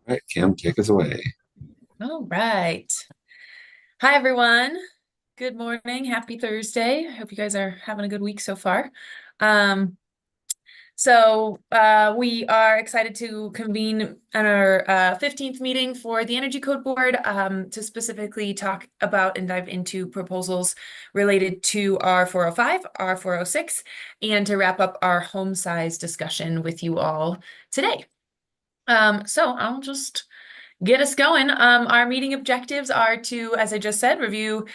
All right, Kim, take us away. All right. Hi, everyone. Good morning. Happy Thursday. I hope you guys are having a good week so far. Um, we are excited to convene on our 15th meeting for the Energy Code Board to specifically talk about and dive into proposals related to R405, R406, and to wrap up our home size discussion with you all today. So I'll just get us going. Our meeting objectives are to, as I just said, review,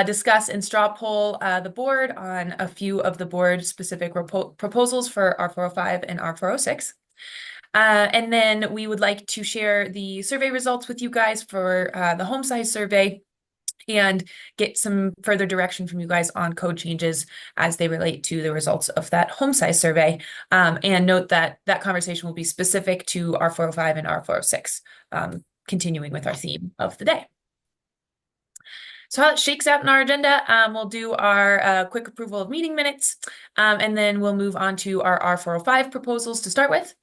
discuss, and straw poll the board on a few of the board specific proposals for R405 and R406. And then we would like to share the survey results with you guys for the home size survey and get some further direction from you guys on code changes as they relate to the results of that home size survey. And note that that conversation will be specific to R405 and R406, continuing with our theme of the day. So how it shakes out in our agenda, we'll do our quick approval of meeting minutes, and then we'll move on to our R405 proposals to start with.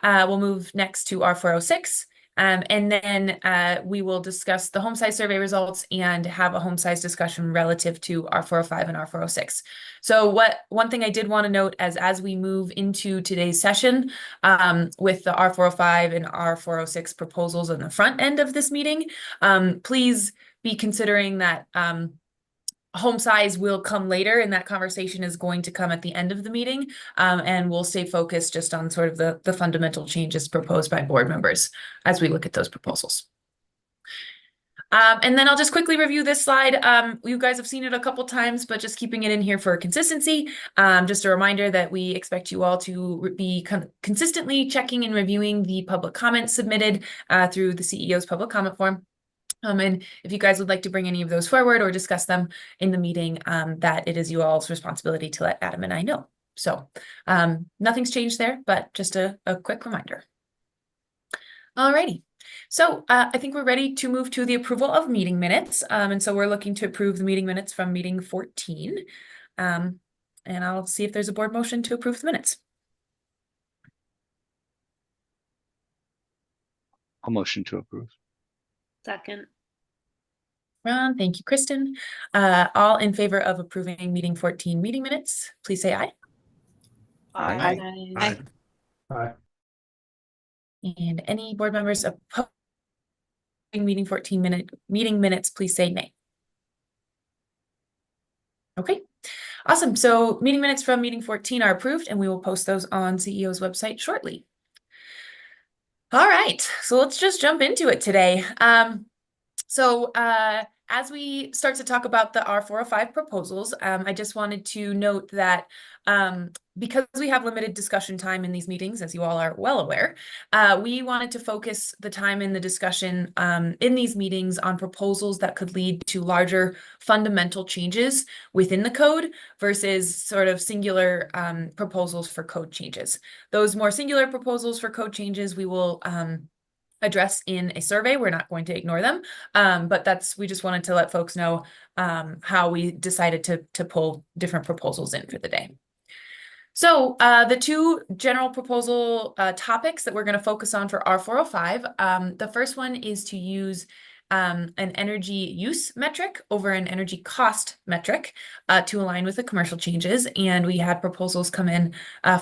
We'll move next to R406. And then we will discuss the home size survey results and have a home size discussion relative to R405 and R406. So one thing I did want to note as we move into today's session with the R405 and R406 proposals on the front end of this meeting, please be considering that home size will come later, and that conversation is going to come at the end of the meeting, and we'll stay focused just on sort of the fundamental changes proposed by board members as we look at those proposals. And then I'll just quickly review this slide. You guys have seen it a couple times, but just keeping it in here for consistency. Just a reminder that we expect you all to be consistently checking and reviewing the public comments submitted through the CEO's public comment form. And if you guys would like to bring any of those forward or discuss them in the meeting, that it is you all's responsibility to let Adam and I know. So nothing's changed there, but just a quick reminder. Alrighty. So I think we're ready to move to the approval of meeting minutes. And so we're looking to approve the meeting minutes from meeting 14. And I'll see if there's a board motion to approve the minutes. I'll motion to approve. Second. Ron, thank you, Kristen. All in favor of approving meeting 14 meeting minutes, please say aye. Aye. Aye. Aye. And any board members opposing meeting 14 meeting minutes, please say nay. Okay, awesome. So meeting minutes from meeting 14 are approved, and we will post those on CEO's website shortly. All right, so let's just jump into it today. As we start to talk about the R405 proposals, I just wanted to note that because we have limited discussion time in these meetings, as you all are well aware, we wanted to focus the time in the discussion in these meetings on proposals that could lead to larger fundamental changes within the code versus sort of singular proposals for code changes. Those more singular proposals for code changes we will address in a survey. We're not going to ignore them, but we just wanted to let folks know how we decided to pull different proposals in for the day. So the two general proposal topics that we're going to focus on for R405, the first one is to use an energy use metric over an energy cost metric to align with the commercial changes. And we had proposals come in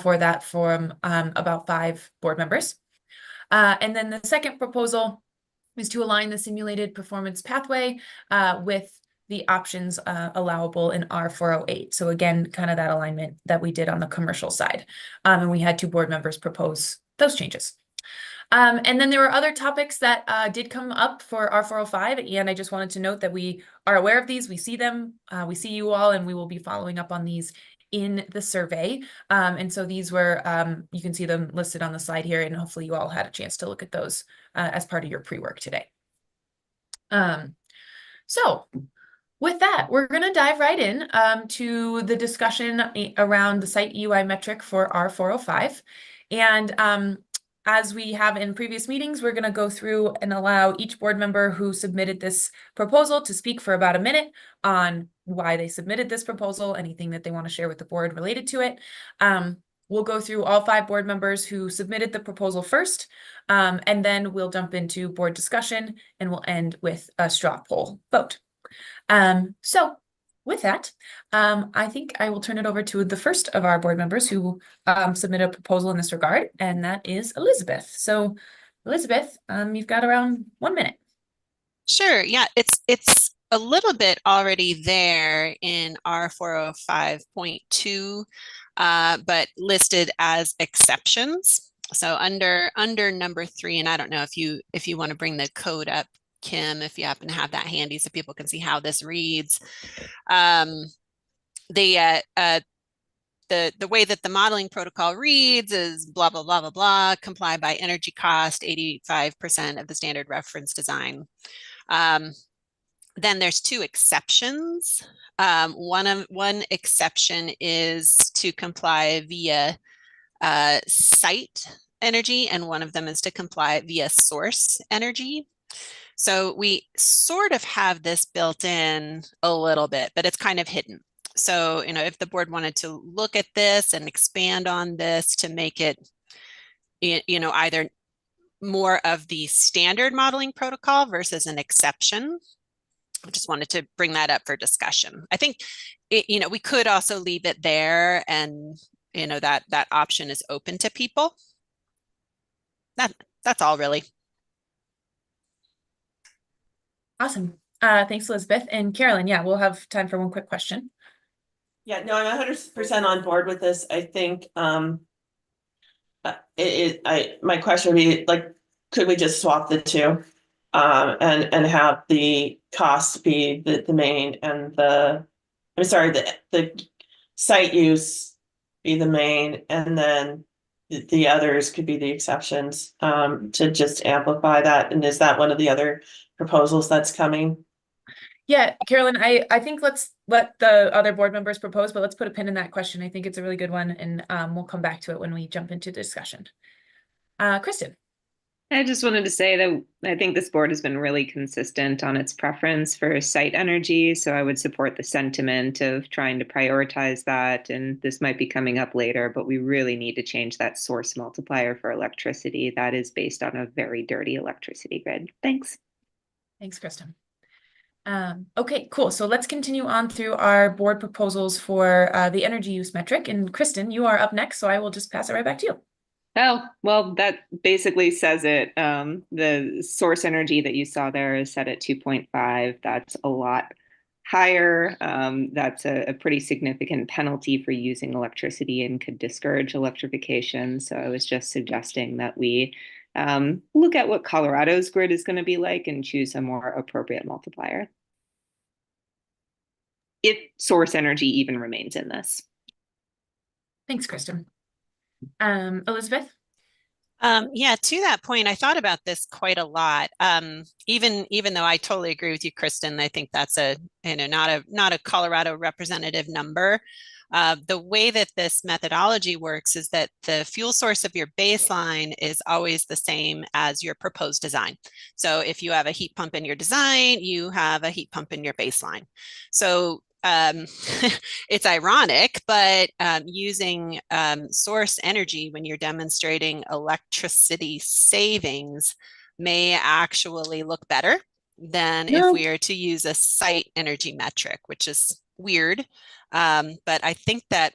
for that from about 5 board members. And then the second proposal is to align the simulated performance pathway with the options allowable in R408. So again, kind of that alignment that we did on the commercial side. And we had 2 board members propose those changes. And then there were other topics that did come up for R405, and I just wanted to note that we are aware of these. We see them, we see you all, and we will be following up on these in the survey. And so these were, you can see them listed on the slide here, and hopefully you all had a chance to look at those as part of your pre-work today. So with that, we're going to dive right in to the discussion around the site UI metric for R405. And as we have in previous meetings, we're going to go through and allow each board member who submitted this proposal to speak for about a minute on why they submitted this proposal, anything that they want to share with the board related to it. we'll go through all 5 board members who submitted the proposal first, and then we'll jump into board discussion, and we'll end with a straw poll vote. So with that, I think I will turn it over to the first of our board members who submitted a proposal in this regard, and that is Elizabeth. So Elizabeth, you've got around 1 minute. Sure. Yeah, it's a little bit already there in R 405.2, but listed as exceptions. So under number 3, and I don't know if you want to bring the code up, Kim, if you happen to have that handy so people can see how this reads. The way that the modeling protocol reads is blah, blah, blah, blah, blah, comply by energy cost, 85% of the standard reference design. Then there's 2 exceptions. One exception is to comply via site energy, and one of them is to comply via source energy. So we sort of have this built in a little bit, but it's kind of hidden. So, if the board wanted to look at this and expand on this to make it, either more of the standard modeling protocol versus an exception, I just wanted to bring that up for discussion. I think, we could also leave it there, and, that option is open to people. That's all really. Awesome. Thanks, Elizabeth. And Carolyn, yeah, we'll have time for one quick question. Yeah, no, I'm 100% on board with this. I think my question would be like, could we just swap the 2 and have the cost be the main and the site use be the main, and then the others could be the exceptions, to just amplify that? And is that one of the other proposals that's coming? Yeah, Carolyn, I think let's let the other board members propose, but let's put a pin in that question. I think it's a really good one, and we'll come back to it when we jump into discussion. Kristen. I just wanted to say that I think this board has been really consistent on its preference for site energy, so I would support the sentiment of trying to prioritize that. And this might be coming up later, but we really need to change that source multiplier for electricity. That is based on a very dirty electricity grid. Thanks. Thanks, Kristen. Okay, cool. So let's continue on through our board proposals for the energy use metric. And Kristen, you are up next, so I will just pass it right back to you. Oh, well, that basically says it. The source energy that you saw there is set at 2.5. That's a lot higher. That's a pretty significant penalty for using electricity and could discourage electrification. So I was just suggesting that we look at what Colorado's grid is going to be like and choose a more appropriate multiplier, if source energy even remains in this. Thanks, Kristen. Elizabeth? Yeah, to that point, I thought about this quite a lot. Even though I totally agree with you, Kristen, I think that's not a Colorado representative number. The way that this methodology works is that the fuel source of your baseline is always the same as your proposed design. So if you have a heat pump in your design, you have a heat pump in your baseline. So it's ironic, but using source energy when you're demonstrating electricity savings may actually look better than if we are to use a site energy metric, which is weird. But I think that,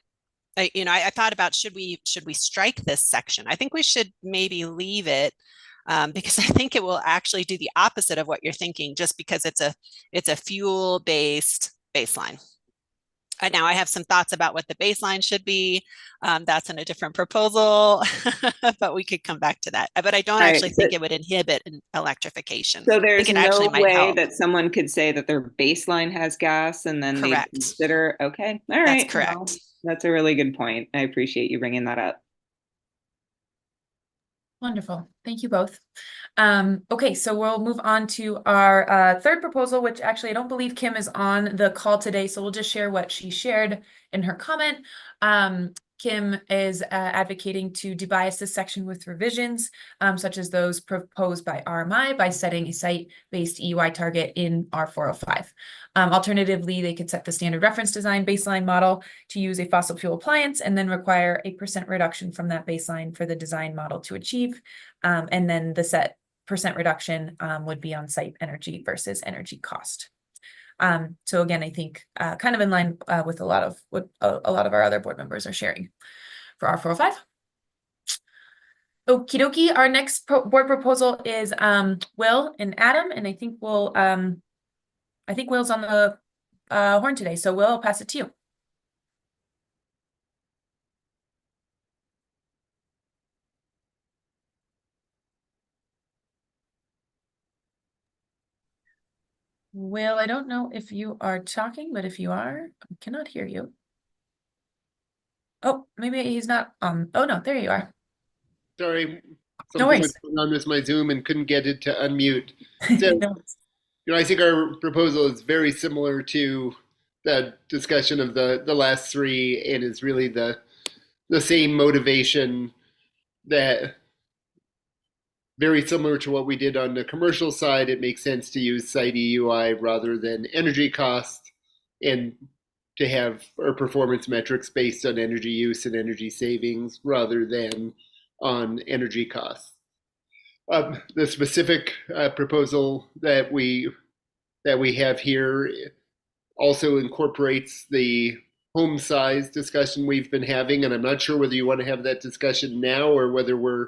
I thought about, should we strike this section? I think we should maybe leave it, because I think it will actually do the opposite of what you're thinking, just because it's a fuel-based baseline. Now I have some thoughts about what the baseline should be. That's in a different proposal, but we could come back to that. But I don't actually think it would inhibit an electrification. So there's no way help. that someone could say that their baseline has gas and then they consider, okay, all right. That's correct. Well, that's a really good point. I appreciate you bringing that up. Wonderful. Thank you both. Okay, so we'll move on to our third proposal, which actually I don't believe Kim is on the call today, so we'll just share what she shared in her comment. Kim is advocating to debias this section with revisions, such as those proposed by RMI by setting a site-based EUI target in R405. Alternatively, they could set the standard reference design baseline model to use a fossil fuel appliance and then require a % reduction from that baseline for the design model to achieve. And then the set % reduction would be on site energy versus energy cost. So again, I think kind of in line with a lot of what a lot of our other board members are sharing for R405. Okie dokie, our next board proposal is Will and Adam, and I think Will's on the horn today, so Will, I'll pass it to you. Will, I don't know if you are talking, but if you are, I cannot hear you. Oh, maybe he's not on. Oh no, there you are. Sorry, No something worries. was going on with my Zoom and couldn't get it to unmute. So, No worries. I think our proposal is very similar to the discussion of the last three, and is really the same motivation, that very similar to what we did on the commercial side. It makes sense to use site EUI rather than energy cost, and to have our performance metrics based on energy use and energy savings rather than on energy costs. The specific proposal that we have here also incorporates the home size discussion we've been having, and I'm not sure whether you want to have that discussion now or whether we're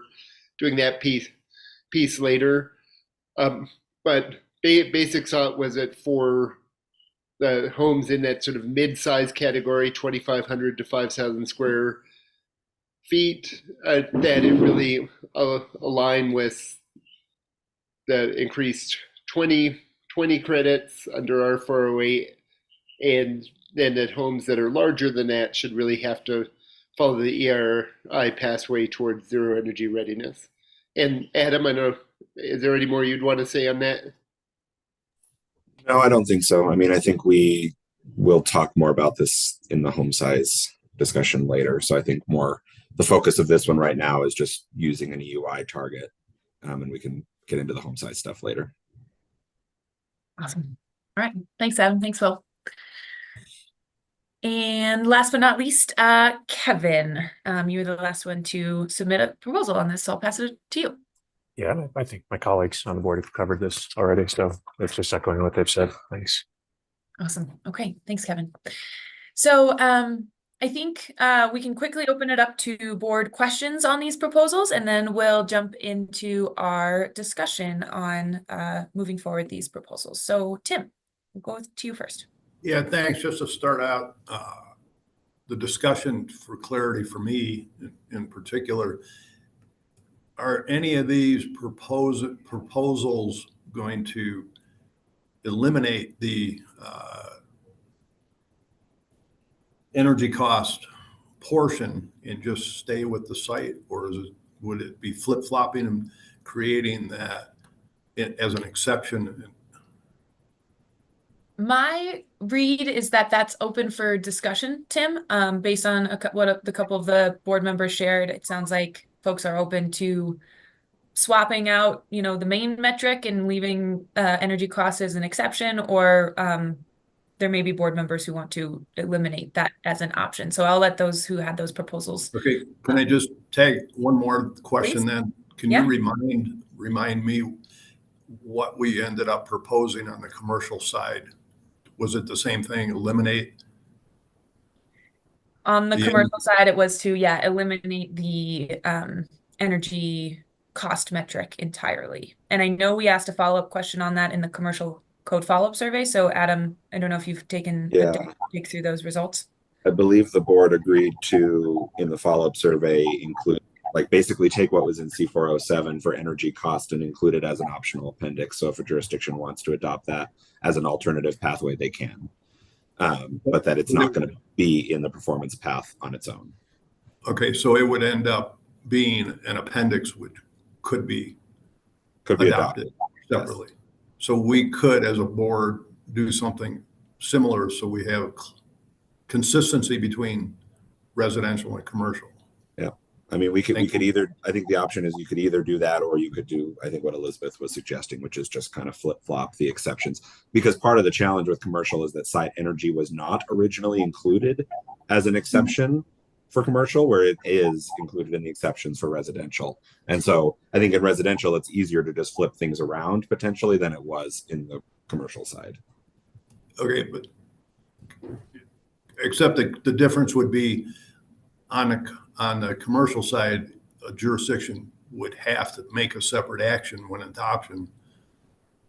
doing that piece later. But basic thought was that for the homes in that sort of mid-size category, 2,500 to 5,000 square feet, that it really align with the increased 20 credits under our 408, and then that homes that are larger than that should really have to follow the ERI pathway towards zero energy readiness. And Adam, I know, is there any more you'd want to say on that? No, I don't think so. I mean, I think we will talk more about this in the home size discussion later. So I think more the focus of this one right now is just using an EUI target, and we can get into the home size stuff later. Awesome. All right. Thanks, Adam. Thanks, Will. And last but not least, Kevin, you were the last one to submit a proposal on this, so I'll pass it to you. Yeah, I think my colleagues on the board have covered this already, so it's just echoing what they've said. Thanks. Awesome. Okay. Thanks, Kevin. So I think we can quickly open it up to board questions on these proposals, and then we'll jump into our discussion on moving forward these proposals. So Tim, we'll go to you first. Yeah, thanks. Just to start out, the discussion for clarity for me in particular, are any of these proposals going to eliminate the energy cost portion and just stay with the site, or would it be flip-flopping and creating that as an exception? My read is that that's open for discussion, Tim. Based on what the couple of the board members shared, it sounds like folks are open to swapping out, the main metric and leaving energy costs as an exception, or there may be board members who want to eliminate that as an option. So I'll let those who had those proposals. Okay, can I just tag one more question? Please? Then? Can Yeah. you remind me what we ended up proposing on the commercial side? Was it the same thing, eliminate? On the commercial side, it was to, eliminate the energy cost metric entirely. And I know we asked a follow-up question on that in the commercial code follow-up survey. So Adam, I don't know if you've taken a dig through those results. I believe the board agreed to, in the follow-up survey, include, basically take what was in C407 for energy cost and include it as an optional appendix. So if a jurisdiction wants to adopt that as an alternative pathway, they can. But that it's not going to be in the performance path on its own. Okay, so it would end up being an appendix which could be adopted separately. Yes. So we could, as a board, do something similar so we have consistency between residential and commercial. Yeah. I mean, we could Thank you. either, I think the option is you could either do that, or you could do, I think what Elizabeth was suggesting, which is just kind of flip flop the exceptions. Because part of the challenge with commercial is that site energy was not originally included as an exception for commercial, where it is included in the exceptions for residential. And so I think in residential, it's easier to just flip things around potentially than it was in the commercial side. Okay, but except the difference would be on the commercial side, a jurisdiction would have to make a separate action when adoption,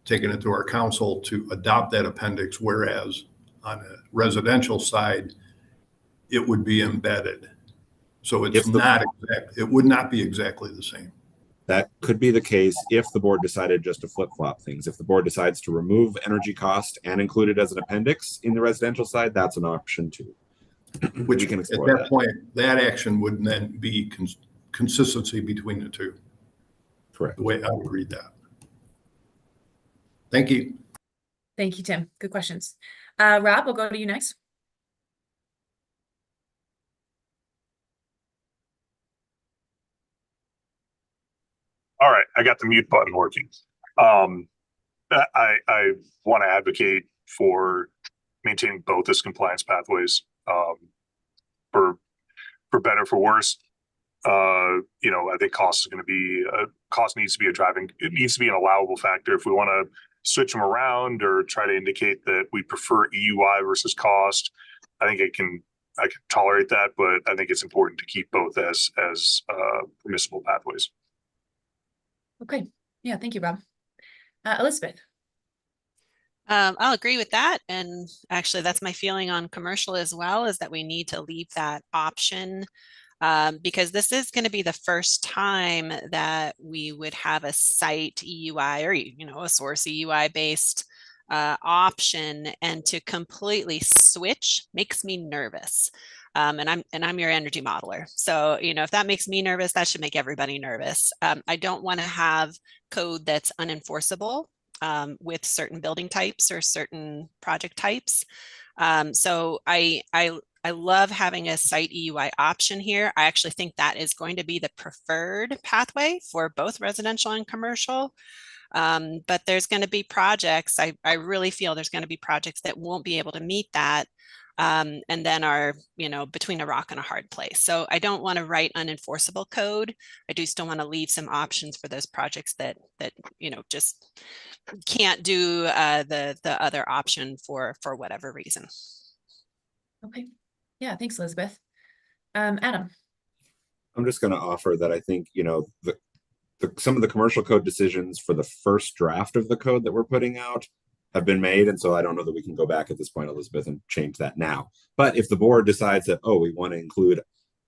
taking it to our council to adopt that appendix, whereas on the residential side, it would be embedded. So it's not exact, it would not be exactly the same. That could be the case if the board decided just to flip-flop things. If the board decides to remove energy cost and include it as an appendix in the residential side, that's an option too. Which we can at explore that point, that action would then be consistency between the two. Correct. The way I would read that. Thank you. Thank you, Tim. Good questions. Rob, we'll go to you next. All right, I got the mute button working. I want to advocate for maintaining both as compliance pathways, for better, for worse. I think cost is going to be cost needs to be it needs to be an allowable factor. If we want to switch them around or try to indicate that we prefer EUI versus cost, I think I can tolerate that, but I think it's important to keep both as permissible pathways. Okay. Yeah, thank you, Rob. Elizabeth. I'll agree with that. And actually, that's my feeling on commercial as well, is that we need to leave that option, because this is going to be the first time that we would have a site EUI or, a source EUI based option, and to completely switch makes me nervous. And I'm your energy modeler. So, if that makes me nervous, that should make everybody nervous. I don't want to have code that's unenforceable with certain building types or certain project types. So I love having a site EUI option here. I actually think that is going to be the preferred pathway for both residential and commercial. But there's going to be projects, I really feel there's going to be projects that won't be able to meet that. And then are, between a rock and a hard place. So I don't want to write unenforceable code. I do still want to leave some options for those projects that just can't do the other option for whatever reason. Okay. Yeah, thanks, Elizabeth. Adam. I'm just going to offer that I think, some of the commercial code decisions for the first draft of the code that we're putting out have been made. And so I don't know that we can go back at this point, Elizabeth, and change that now. But if the board decides that, we want to include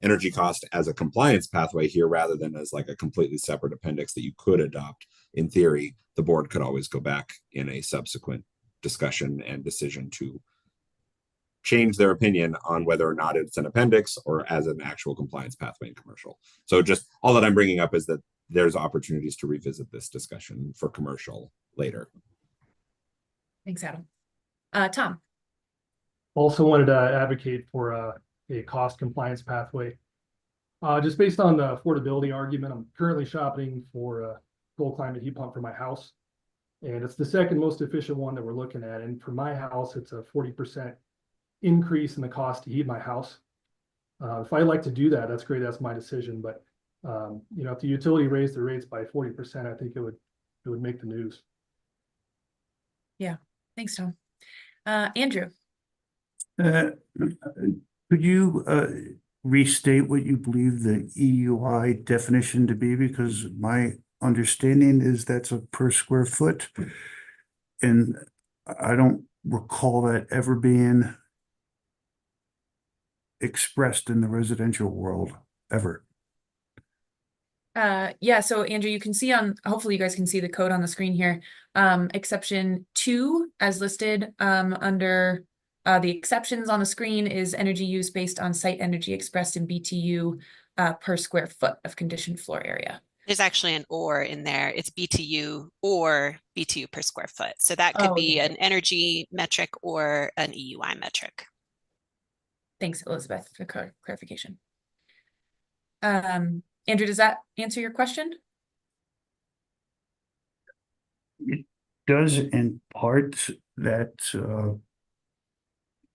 energy cost as a compliance pathway here, rather than as like a completely separate appendix that you could adopt, in theory, the board could always go back in a subsequent discussion and decision to change their opinion on whether or not it's an appendix or as an actual compliance pathway in commercial. So just all that I'm bringing up is that there's opportunities to revisit this discussion for commercial later. Thanks, Adam. Tom. Also wanted to advocate for a cost compliance pathway. Just based on the affordability argument, I'm currently shopping for a cold climate heat pump for my house. And it's the second most efficient one that we're looking at. And for my house, it's a 40% increase in the cost to heat my house. If I like to do that, that's great. That's my decision. But if the utility raised the rates by 40%, I think it would make the news. Yeah. Thanks, Tom. Andrew. Could you restate what you believe the EUI definition to be? Because my understanding is that's a per square foot. And I don't recall that ever being expressed in the residential world ever. Yeah, so Andrew, you can see hopefully you guys can see the code on the screen here. Exception 2 as listed under the exceptions on the screen is energy use based on site energy expressed in BTU per square foot of conditioned floor area. There's actually an or in there. It's BTU or BTU per square foot. So that could be an energy metric or an EUI metric. Thanks, Elizabeth, for clarification. Andrew, does that answer your question? It does in part that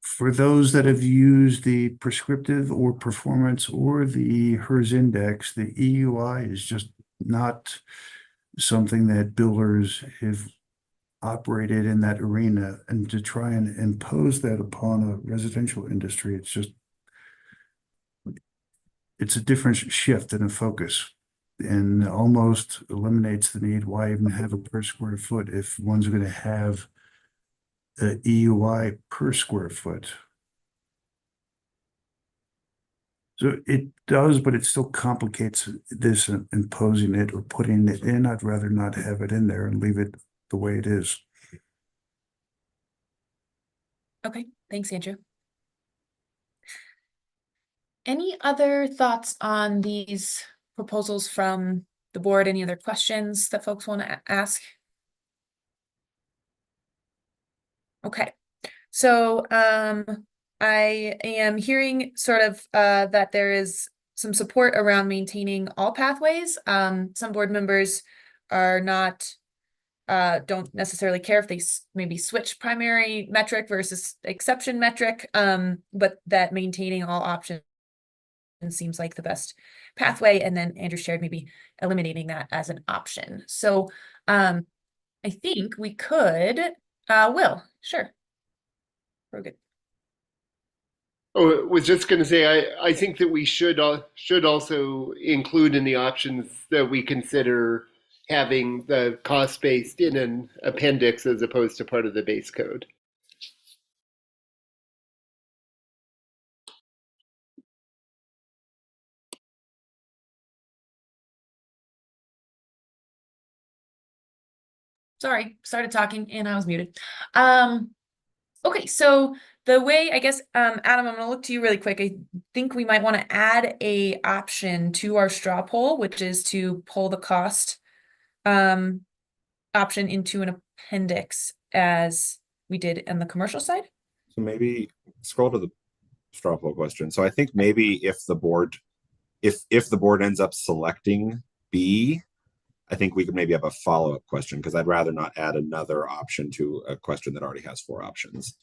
for those that have used the prescriptive or performance or the HERS index, the EUI is just not something that builders have operated in that arena, and to try and impose that upon a residential industry, it's a different shift and a focus, and almost eliminates the need. Why even have a per square foot if one's going to have a EUI per square foot? So it does, but it still complicates this, imposing it or putting it in. I'd rather not have it in there and leave it the way it is. Okay, thanks, Andrew. Any other thoughts on these proposals from the board? Any other questions that folks want to ask? Okay, so I am hearing sort of that there is some support around maintaining all pathways. Some board members are not don't necessarily care if they maybe switch primary metric versus exception metric, but that maintaining all options seems like the best pathway. And then Andrew shared maybe eliminating that as an option. So I think we could, Will, sure. We're good. Oh, I was just going to say, I think that we should also include in the options that we consider having the cost based in an appendix as opposed to part of the base code. Sorry, started talking and I was muted. Okay, so the way, I guess, Adam, I'm gonna look to you really quick. I think we might want to add a option to our straw poll, which is to pull the cost option into an appendix as we did on the commercial side. So maybe scroll to the straw poll question. So I think maybe if the board ends up selecting B, I think we could maybe have a follow-up question, because I'd rather not add another option to a question that already has 4 options.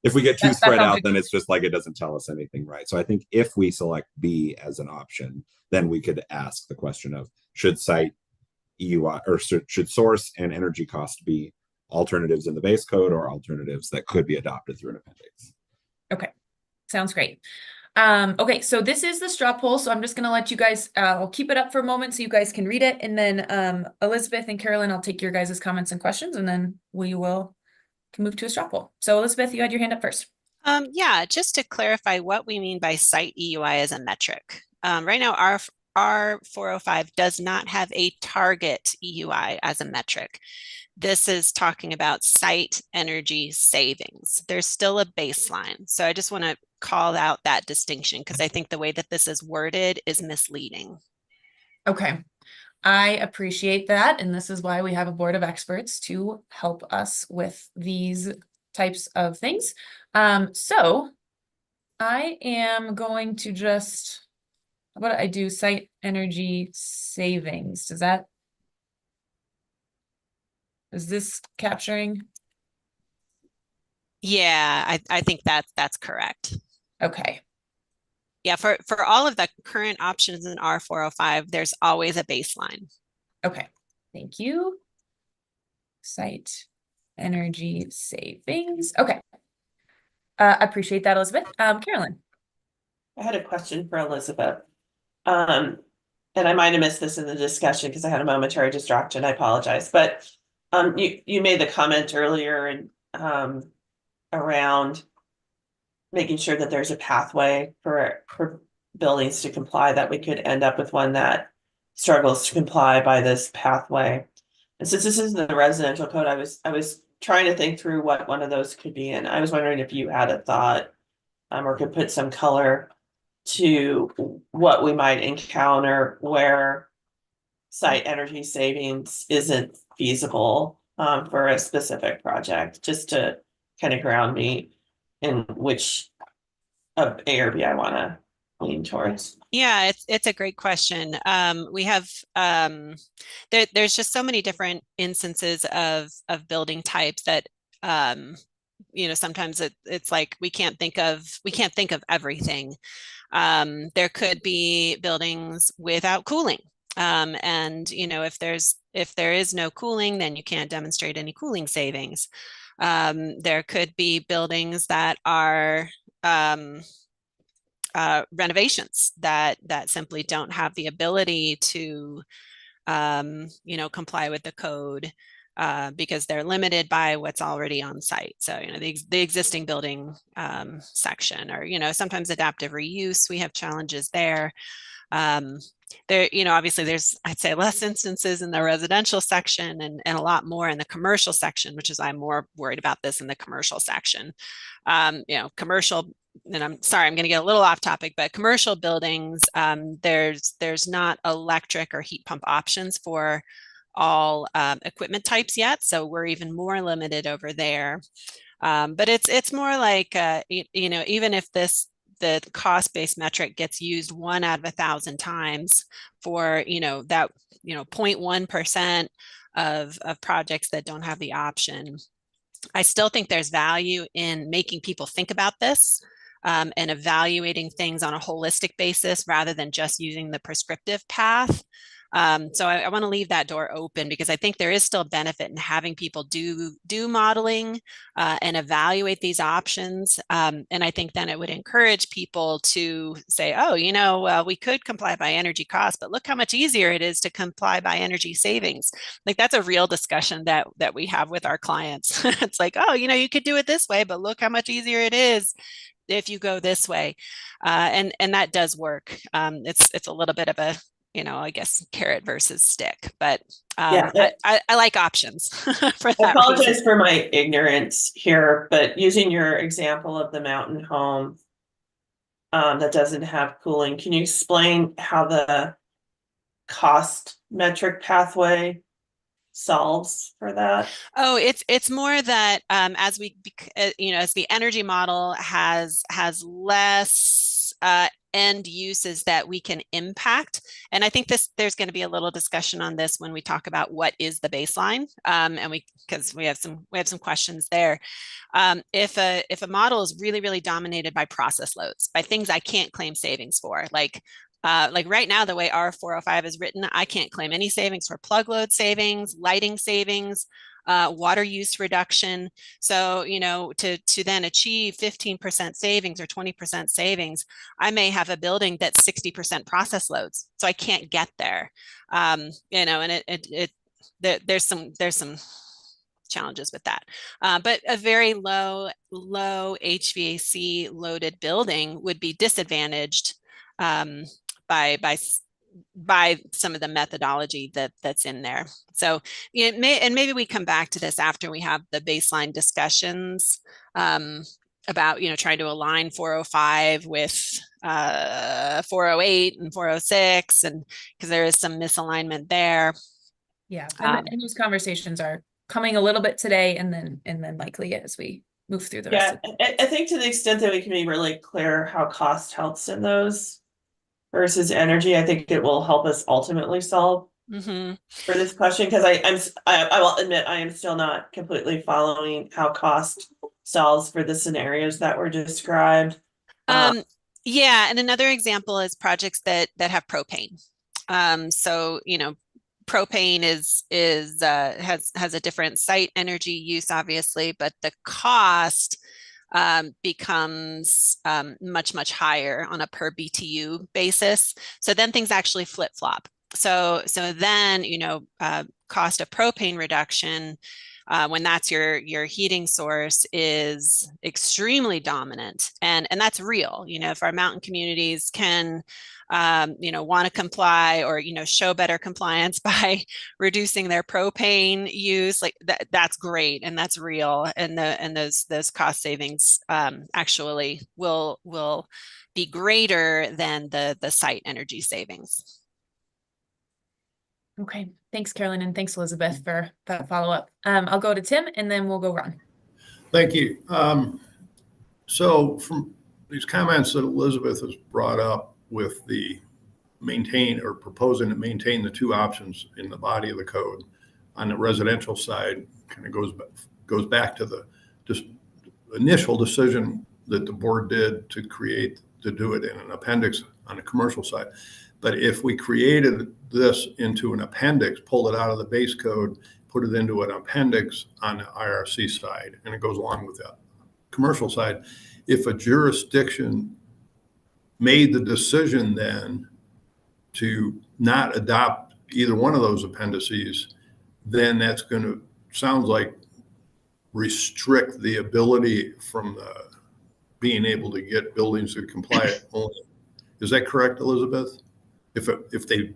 If we get too spread out, then it's just like it doesn't tell us anything, right? So I think if we select B as an option, then we could ask the question of, should site EUI or should source and energy cost be alternatives in the base code or alternatives that could be adopted through an appendix? Okay, sounds great. Okay, so this is the straw poll, so I'm just going to let you guys, I'll keep it up for a moment so you guys can read it, and then Elizabeth and Carolyn, I'll take your guys' comments and questions, and then we can move to a straw poll. So Elizabeth, you had your hand up first. Yeah, just to clarify what we mean by site EUI as a metric. Right now, our 405 does not have a target EUI as a metric. This is talking about site energy savings. There's still a baseline. So I just want to call out that distinction, because I think the way that this is worded is misleading. Okay, I appreciate that. And this is why we have a board of experts to help us with these types of things. So I am going to just, what do I do? Site energy savings. Is this capturing? Yeah, I think that's correct. Okay. Yeah, for all of the current options in R405, there's always a baseline. Okay, thank you. Site energy savings. Okay. I appreciate that, Elizabeth. Carolyn. I had a question for Elizabeth. And I might have missed this in the discussion because I had a momentary distraction. I apologize. But you made the comment earlier and around making sure that there's a pathway for buildings to comply, that we could end up with one that struggles to comply by this pathway. And since this is the residential code, I was trying to think through what one of those could be, and I was wondering if you had a thought or could put some color to what we might encounter where site energy savings isn't feasible for a specific project, just to kind of ground me in which of A or B I want to lean towards? Yeah, it's a great question. We have there's just so many different instances of building types that sometimes it's like we can't think of everything. There could be buildings without cooling. And if there is no cooling, then you can't demonstrate any cooling savings. There could be buildings that are renovations that simply don't have the ability to comply with the code because they're limited by what's already on site. So the existing building section, or sometimes adaptive reuse, we have challenges there. There, obviously there's, I'd say, less instances in the residential section and a lot more in the commercial section, which is I'm more worried about this in the commercial section. Commercial, and I'm sorry, I'm going to get a little off topic, but commercial buildings, there's not electric or heat pump options for all equipment types yet. So we're even more limited over there. But it's more like, even if the cost-based metric gets used 1 out of 1,000 times for, that, 0.1% of projects that don't have the option, I still think there's value in making people think about this and evaluating things on a holistic basis rather than just using the prescriptive path. So I want to leave that door open because I think there is still benefit in having people do modeling and evaluate these options. And I think then it would encourage people to say, oh, we could comply by energy cost, but look how much easier it is to comply by energy savings. Like that's a real discussion that we have with our clients. It's like, oh, you could do it this way, but look how much easier it is if you go this way. And that does work. It's a little bit of a, I guess, carrot versus stick, but I like options for that. I apologize reason. for my ignorance here, but using your example of the mountain home that doesn't have cooling, can you explain how the cost metric pathway solves for that? Oh, it's more that as as the energy model has less end uses that we can impact, and I think there's going to be a little discussion on this when we talk about what is the baseline, and because we have some questions there. If a model is really dominated by process loads, by things I can't claim savings for, like right now, the way R405 is written, I can't claim any savings for plug load savings, lighting savings, water use reduction. So, to then achieve 15% savings or 20% savings, I may have a building that's 60% process loads. So I can't get there. And there's some challenges with that. But a very low HVAC loaded building would be disadvantaged by some of the methodology that's in there. So maybe we come back to this after we have the baseline discussions about trying to align 405 with 408 and 406, and because there is some misalignment there. Yeah, and those conversations are coming a little bit today, and then likely as we move through the rest. I think to the extent that we can be really clear how cost helps in those versus energy, I think it will help us ultimately solve for this question, because I will admit I am still not completely following how cost solves for the scenarios that were described. Yeah, and another example is projects that have propane. So propane has a different site energy use, obviously, but the cost becomes much higher on a per BTU basis. So then things actually flip flop. So then cost of propane reduction when that's your heating source is extremely dominant, and that's real. If our mountain communities can want to comply or show better compliance by reducing their propane use, like that's great, and that's real, and those cost savings actually will be greater than the site energy savings. Okay, thanks, Carolyn, and thanks, Elizabeth, for that follow-up. I'll go to Tim, and then we'll go Ron. Thank you. So from these comments that Elizabeth has brought up with the maintain or proposing to maintain the two options in the body of the code on the residential side kind of goes back to the just initial decision that the board did to do it in an appendix on the commercial side. But if we created this into an appendix, pulled it out of the base code, put it into an appendix on the IRC side, and it goes along with that commercial side, if a jurisdiction made the decision then to not adopt either one of those appendices, then that's going to, sounds like, restrict the ability from being able to get buildings to comply only. Is that correct, Elizabeth? If they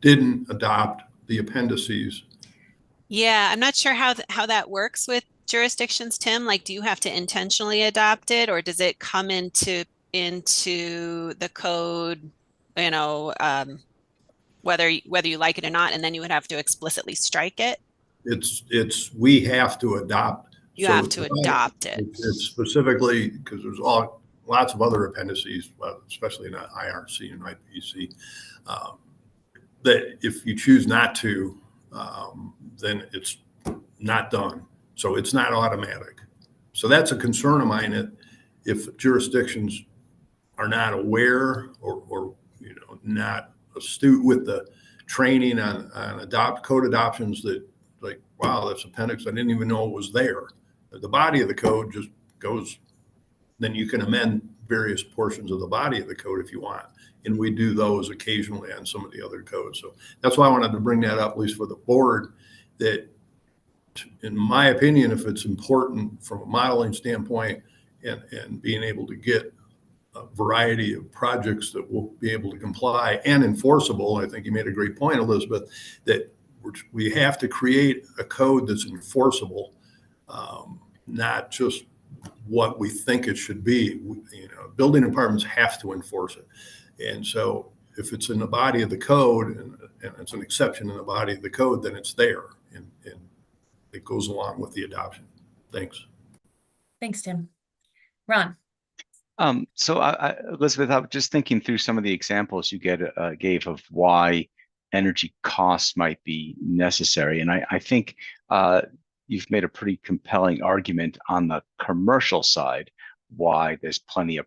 didn't adopt the appendices? Yeah, I'm not sure how that works with jurisdictions, Tim. Like, do you have to intentionally adopt it, or does it come into the code, you know, whether you like it or not, and then you would have to explicitly strike it? We have to adopt. You have to adopt it. It's specifically because there's lots of other appendices, especially in IRC and IPC, that if you choose not to, then it's not done. So it's not automatic. So that's a concern of mine, if jurisdictions are not aware or not astute with the training on code adoptions, that like, wow, that's appendix, I didn't even know it was there. The body of the code just goes, then you can amend various portions of the body of the code if you want. And we do those occasionally on some of the other codes. So that's why I wanted to bring that up, at least for the board, that in my opinion, if it's important from a modeling standpoint and being able to get a variety of projects that will be able to comply and enforceable, I think you made a great point, Elizabeth, that we have to create a code that's enforceable, not just what we think it should be. Building departments have to enforce it. And so if it's in the body of the code and it's an exception in the body of the code, then it's there and it goes along with the adoption. Thanks. Thanks, Tim. Ron. So Elizabeth, I was just thinking through some of the examples you gave of why energy costs might be necessary. And I think you've made a pretty compelling argument on the commercial side, why there's plenty of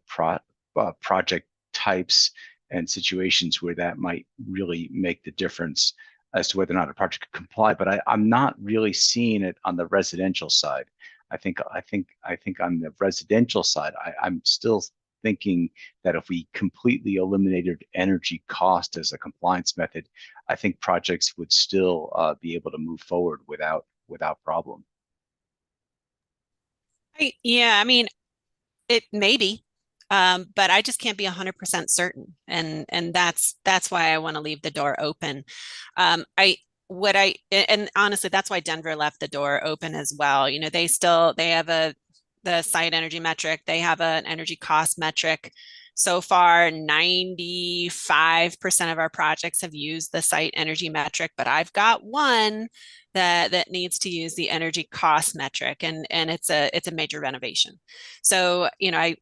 project types and situations where that might really make the difference as to whether or not a project could comply. But I'm not really seeing it on the residential side. I think on the residential side, I'm still thinking that if we completely eliminated energy cost as a compliance method, I think projects would still be able to move forward without problem. Yeah, I mean, it may be, but I just can't be 100% certain, and that's why I want to leave the door open. And honestly, that's why Denver left the door open as well. They have the site energy metric. They have an energy cost metric. So far, 95% of our projects have used the site energy metric, but I've got one that needs to use the energy cost metric, and it's a major renovation. So I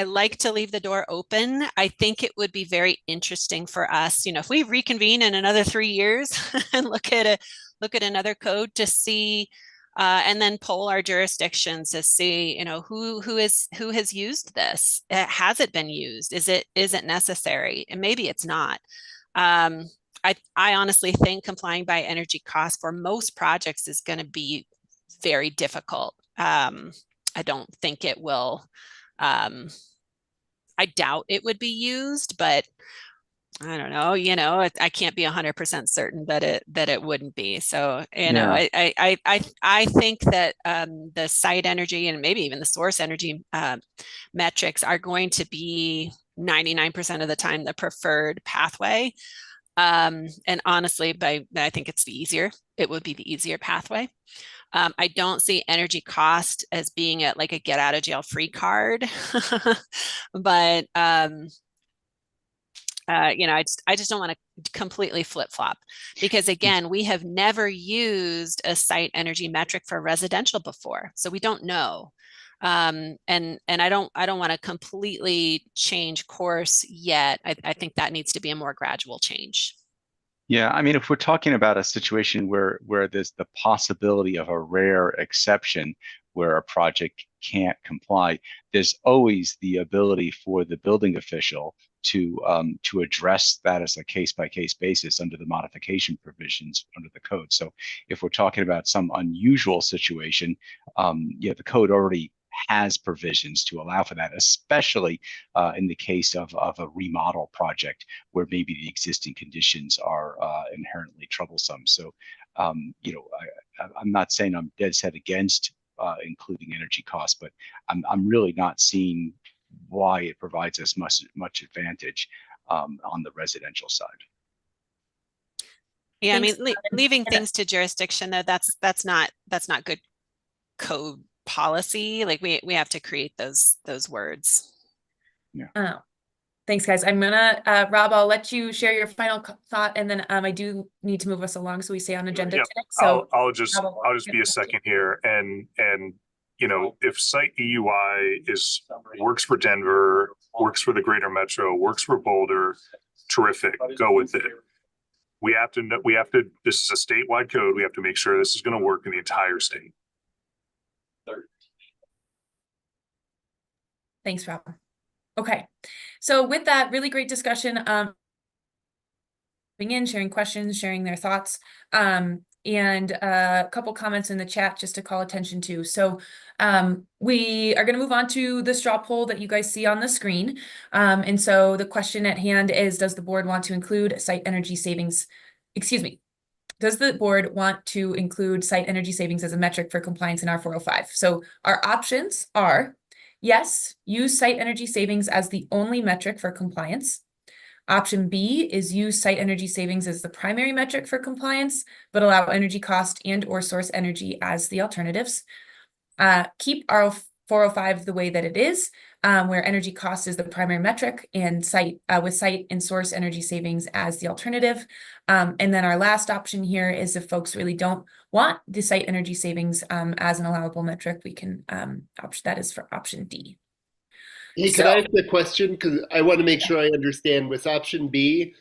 like to leave the door open. I think it would be very interesting for us, if we reconvene in another 3 years and look at another code to see, and then poll our jurisdictions to see, who has used this. Has it been used? Is it necessary? And maybe it's not. I honestly think complying by energy cost for most projects is going to be very difficult. I don't think it will. I doubt it would be used, but I don't know. I can't be 100% certain that it wouldn't be. So I think that the site energy and maybe even the source energy metrics are going to be 99% of the time the preferred pathway. And honestly, I think it would be the easier pathway. I don't see energy cost as being like a get out of jail free card, but I just don't want to completely flip flop, because again, we have never used a site energy metric for residential before, so we don't know. And I don't want to completely change course yet. I think that needs to be a more gradual change. Yeah, I mean, if we're talking about a situation where there's the possibility of a rare exception where a project can't comply, there's always the ability for the building official to address that as a case-by-case basis under the modification provisions under the code. So if we're talking about some unusual situation, the code already has provisions to allow for that, especially in the case of a remodel project where maybe the existing conditions are inherently troublesome. So, I'm not saying I'm dead set against including energy costs, but I'm really not seeing why it provides us much advantage on the residential side. Yeah, I mean, Thanks. leaving things to jurisdiction though, that's not good code policy. Like we have to create those words. Yeah. Oh, thanks, guys. I'm gonna Rob, I'll let you share your final thought, and then I do need to move us along so we stay on agenda Yeah, today. So I'll just be a second here, and if site EUI works for Denver, works for the greater metro, works for Boulder, terrific, go with it. We have to, this is a statewide code. We have to make sure this is going to work in the entire state. thanks, Rob. Okay, so with that, really great discussion. In, sharing questions, sharing their thoughts, and a couple comments in the chat just to call attention to. So we are going to move on to the straw poll that you guys see on the screen. And so the question at hand is, does the board want to include site energy savings? Excuse me. Does the board want to include site energy savings as a metric for compliance in R405? So our options are, yes, use site energy savings as the only metric for compliance. Option B is use site energy savings as the primary metric for compliance, but allow energy cost and or source energy as the alternatives. Keep our 405 the way that it is, where energy cost is the primary metric and site with site and source energy savings as the alternative. And then our last option here is if folks really don't want the site energy savings as an allowable metric, we can that is for option D. Hey, can I ask a question? Because I want to make sure I understand with option B.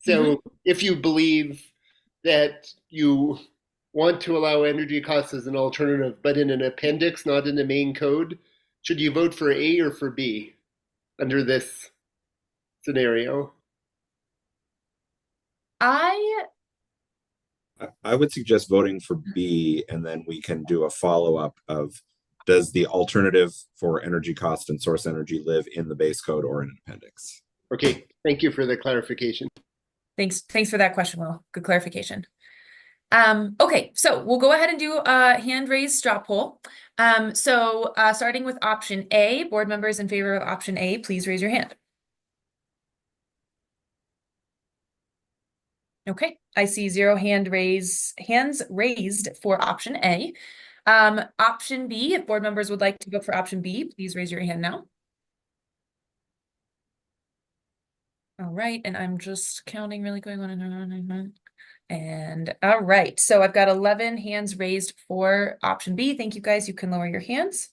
So if you believe that you want to allow energy costs as an alternative, but in an appendix, not in the main code, should you vote for A or for B under this scenario? I would suggest voting for B, and then we can do a follow-up of, does the alternative for energy cost and source energy live in the base code or in an appendix? Okay, thank you for the clarification. Thanks for that question, Will. Good clarification. Okay, so we'll go ahead and do a hand raised straw poll. Starting with option A, board members in favor of option A, please raise your hand. Okay, I see 0 hands raised for option A. Option B, if board members would like to vote for option B, please raise your hand now. All right, and I'm just counting really quick. And all right, so I've got 11 hands raised for option B. Thank you guys, you can lower your hands.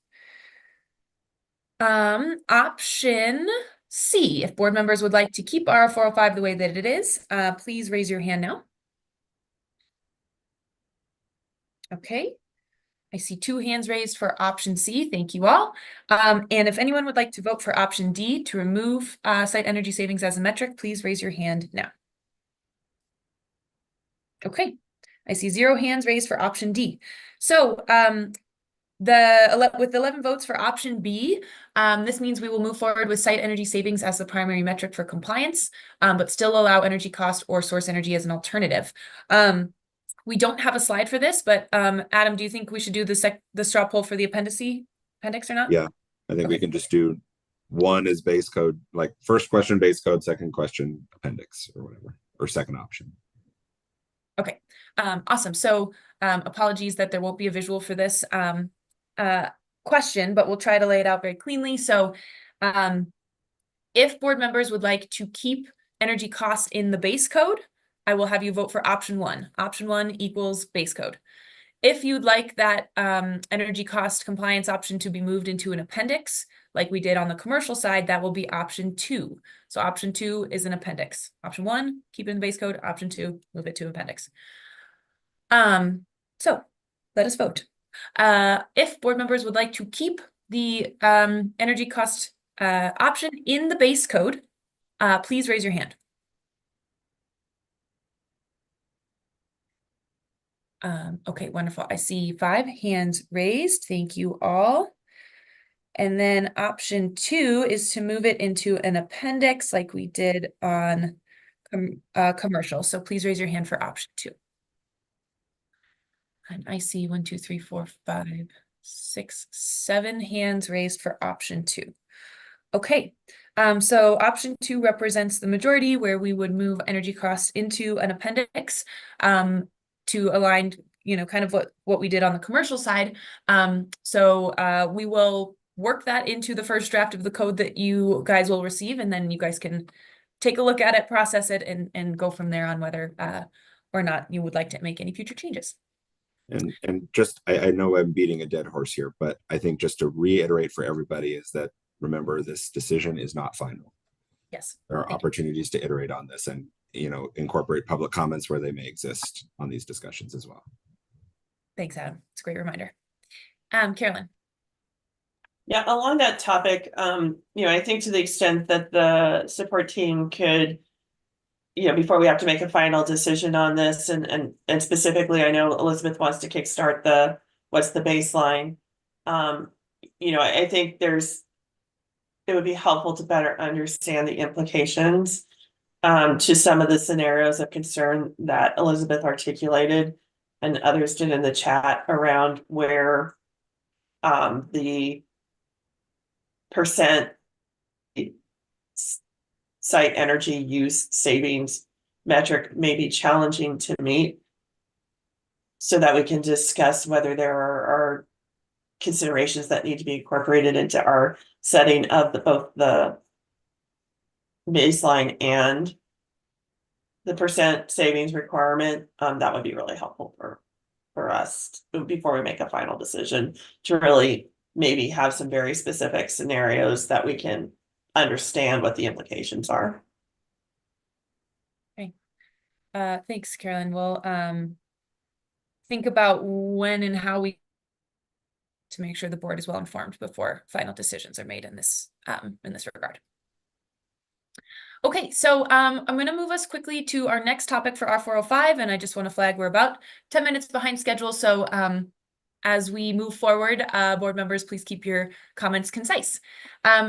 Option C, if board members would like to keep R405 the way that it is, please raise your hand now. Okay, I see 2 hands raised for option C. Thank you all. And if anyone would like to vote for option D to remove site energy savings as a metric, please raise your hand now. Okay, I see 0 hands raised for option D. So with 11 votes for option B, this means we will move forward with site energy savings as the primary metric for compliance, but still allow energy cost or source energy as an alternative. We don't have a slide for this, but Adam, do you think we should do the straw poll for the appendix or not? Yeah, I think we can just do one is base code, like first question base code, second question appendix or whatever, or second option. Okay, awesome. So apologies that there won't be a visual for this question, but we'll try to lay it out very cleanly. So if board members would like to keep energy costs in the base code, I will have you vote for option 1. Option 1 equals base code. If you'd like that energy cost compliance option to be moved into an appendix, like we did on the commercial side, that will be option 2. So option 2 is an appendix. Option 1, keep it in the base code. Option 2, move it to appendix. So let us vote. If board members would like to keep the energy cost option in the base code, please raise your hand. Okay, wonderful. I see 5 hands raised. Thank you all. And then option 2 is to move it into an appendix like we did on commercial. So please raise your hand for option 2. And I see 1, 2, 3, 4, 5, 6, 7 hands raised for option 2. Okay, so option 2 represents the majority, where we would move energy costs into an appendix to align, kind of what we did on the commercial side. So we will work that into the first draft of the code that you guys will receive, and then you guys can take a look at it, process it, and go from there on whether or not you would like to make any future changes. And just, I know I'm beating a dead horse here, but I think just to reiterate for everybody is that, remember, this decision is not final. Yes. There are opportunities to iterate on this and, incorporate public comments where they may exist on these discussions as well. Thanks, Adam. It's a great reminder. Carolyn. Yeah, along that topic, I think to the extent that the support team could, before we have to make a final decision on this, and specifically, I know Elizabeth wants to kickstart what's the baseline. I think it would be helpful to better understand the implications to some of the scenarios of concern that Elizabeth articulated and others did in the chat around where the percent site energy use savings metric may be challenging to meet, so that we can discuss whether there are considerations that need to be incorporated into our setting of both the baseline and the percent savings requirement. That would be really helpful for us before we make a final decision, to really maybe have some very specific scenarios that we can understand what the implications are. Okay. Thanks, Carolyn. We'll think about when and how we to make sure the board is well informed before final decisions are made in this regard. Okay, so I'm going to move us quickly to our next topic for R405, and I just want to flag we're about 10 minutes behind schedule. So as we move forward, board members, please keep your comments concise.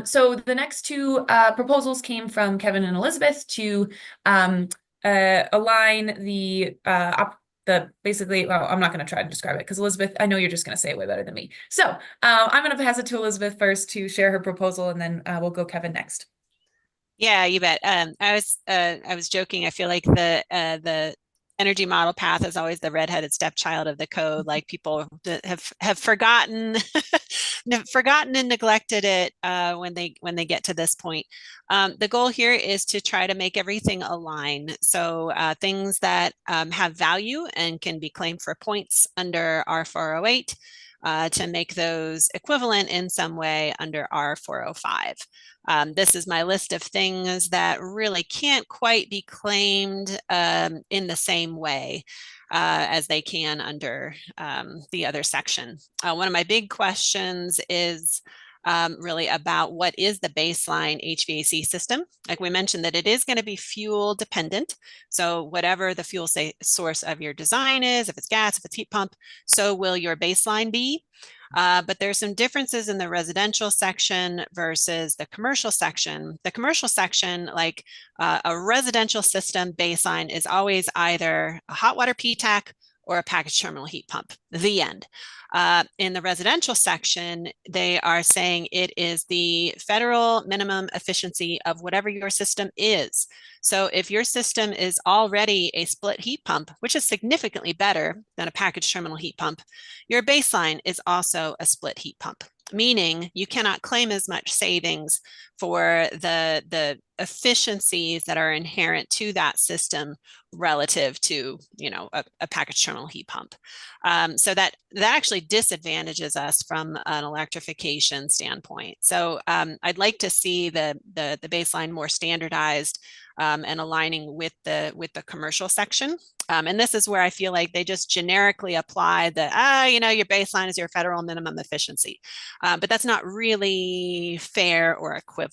So the next 2 proposals came from Kevin and Elizabeth to align basically, well, I'm not going to try to describe it because Elizabeth, I know you're just going to say it way better than me. So I'm going to pass it to Elizabeth first to share her proposal, and then we'll go Kevin next. Yeah, you bet. I was joking. I feel like the energy model path is always the redheaded stepchild of the code. Like, people have forgotten and neglected it when they get to this point. The goal here is to try to make everything align. So things that have value and can be claimed for points under R408, to make those equivalent in some way under R405. This is my list of things that really can't quite be claimed in the same way as they can under the other section. One of my big questions is really about what is the baseline HVAC system. Like we mentioned, that it is going to be fuel dependent. So whatever the fuel source of your design is, if it's gas, if it's heat pump, so will your baseline be. But there's some differences in the residential section versus the commercial section. The commercial section, like a residential system baseline, is always either a hot water PTAC or a package terminal heat pump, the end. In the residential section, they are saying it is the federal minimum efficiency of whatever your system is. So if your system is already a split heat pump, which is significantly better than a package terminal heat pump, your baseline is also a split heat pump. meaning you cannot claim as much savings for the efficiencies that are inherent to that system relative to, you know, a package terminal heat pump. So that actually disadvantages us from an electrification standpoint. So I'd like to see the baseline more standardized and aligning with the commercial section. And this is where I feel like they just generically apply the, you know, your baseline is your federal minimum efficiency. But that's not really fair or equivalent.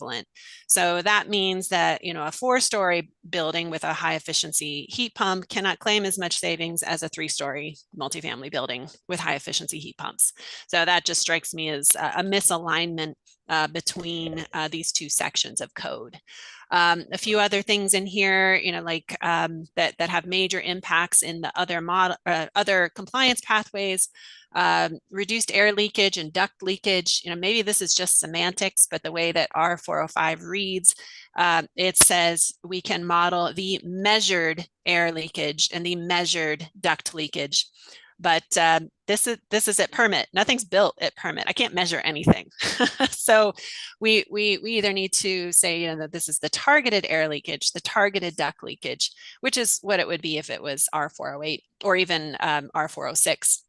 So that means that, you know, a 4-story building with a high efficiency heat pump cannot claim as much savings as a 3-story multifamily building with high efficiency heat pumps. So that just strikes me as a misalignment between these two sections of code. A few other things in here, you know, like that have major impacts in the other compliance pathways. Reduced air leakage and duct leakage. You know, maybe this is just semantics, but the way that R405 reads, it says we can model the measured air leakage and the measured duct leakage. But this is at permit. Nothing's built at permit. I can't measure anything. So we either need to say, you know, that this is the targeted air leakage, the targeted duct leakage, which is what it would be if it was R408 or even R406.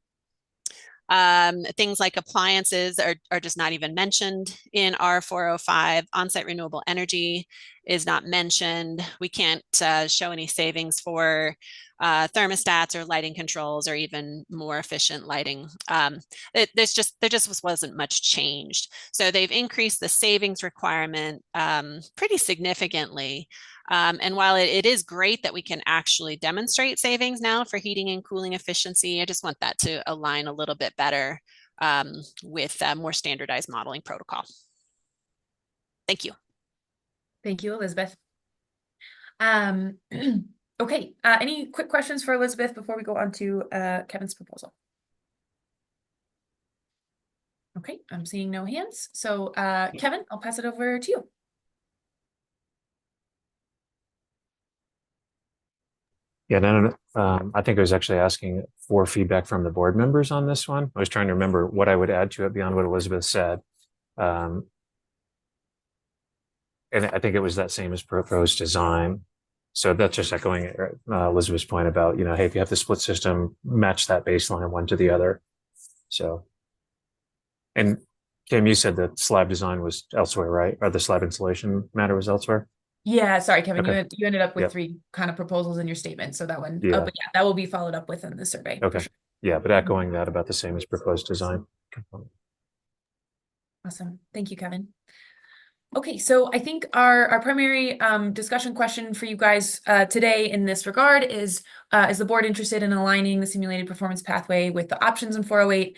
Things like appliances are just not even mentioned in R405. On-site renewable energy is not mentioned. We can't show any savings for thermostats or lighting controls or even more efficient lighting. There just wasn't much changed. So they've increased the savings requirement pretty significantly. And while it is great that we can actually demonstrate savings now for heating and cooling efficiency, I just want that to align a little bit better with more standardized modeling protocol. Thank you. Thank you, Elizabeth. Okay, any quick questions for Elizabeth before we go on to Kevin's proposal? Okay, I'm seeing no hands. So Kevin, I'll pass it over to you. Yeah, no. I think I was actually asking for feedback from the board members on this one. I was trying to remember what I would add to it beyond what Elizabeth said. And I think it was that same as proposed design. So that's just echoing Elizabeth's point about, you know, hey, if you have the split system, match that baseline one to the other. So, and Kim, you said that slab design was elsewhere, right? Or the slab insulation matter was elsewhere? Yeah, sorry, Kevin, Okay. you ended up with Yep. 3 kind of proposals in your statement. So that one, Yeah. but yeah, that will be followed up with in the survey. Okay. Sure. Yeah, but echoing that about the same as proposed design. Awesome. Thank you, Kevin. Okay, so I think our primary discussion question for you guys today in this regard is the board interested in aligning the simulated performance pathway with the options in 408?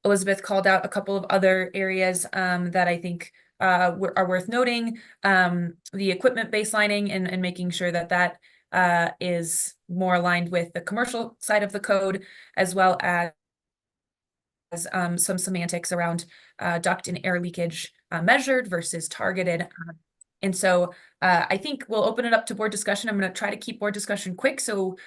Elizabeth called out a couple of other areas that I think are worth noting. The equipment baselining and making sure that that is more aligned with the commercial side of the code, as well as some semantics around duct and air leakage measured versus targeted. And so I think we'll open it up to board discussion. I'm going to try to keep board discussion quick so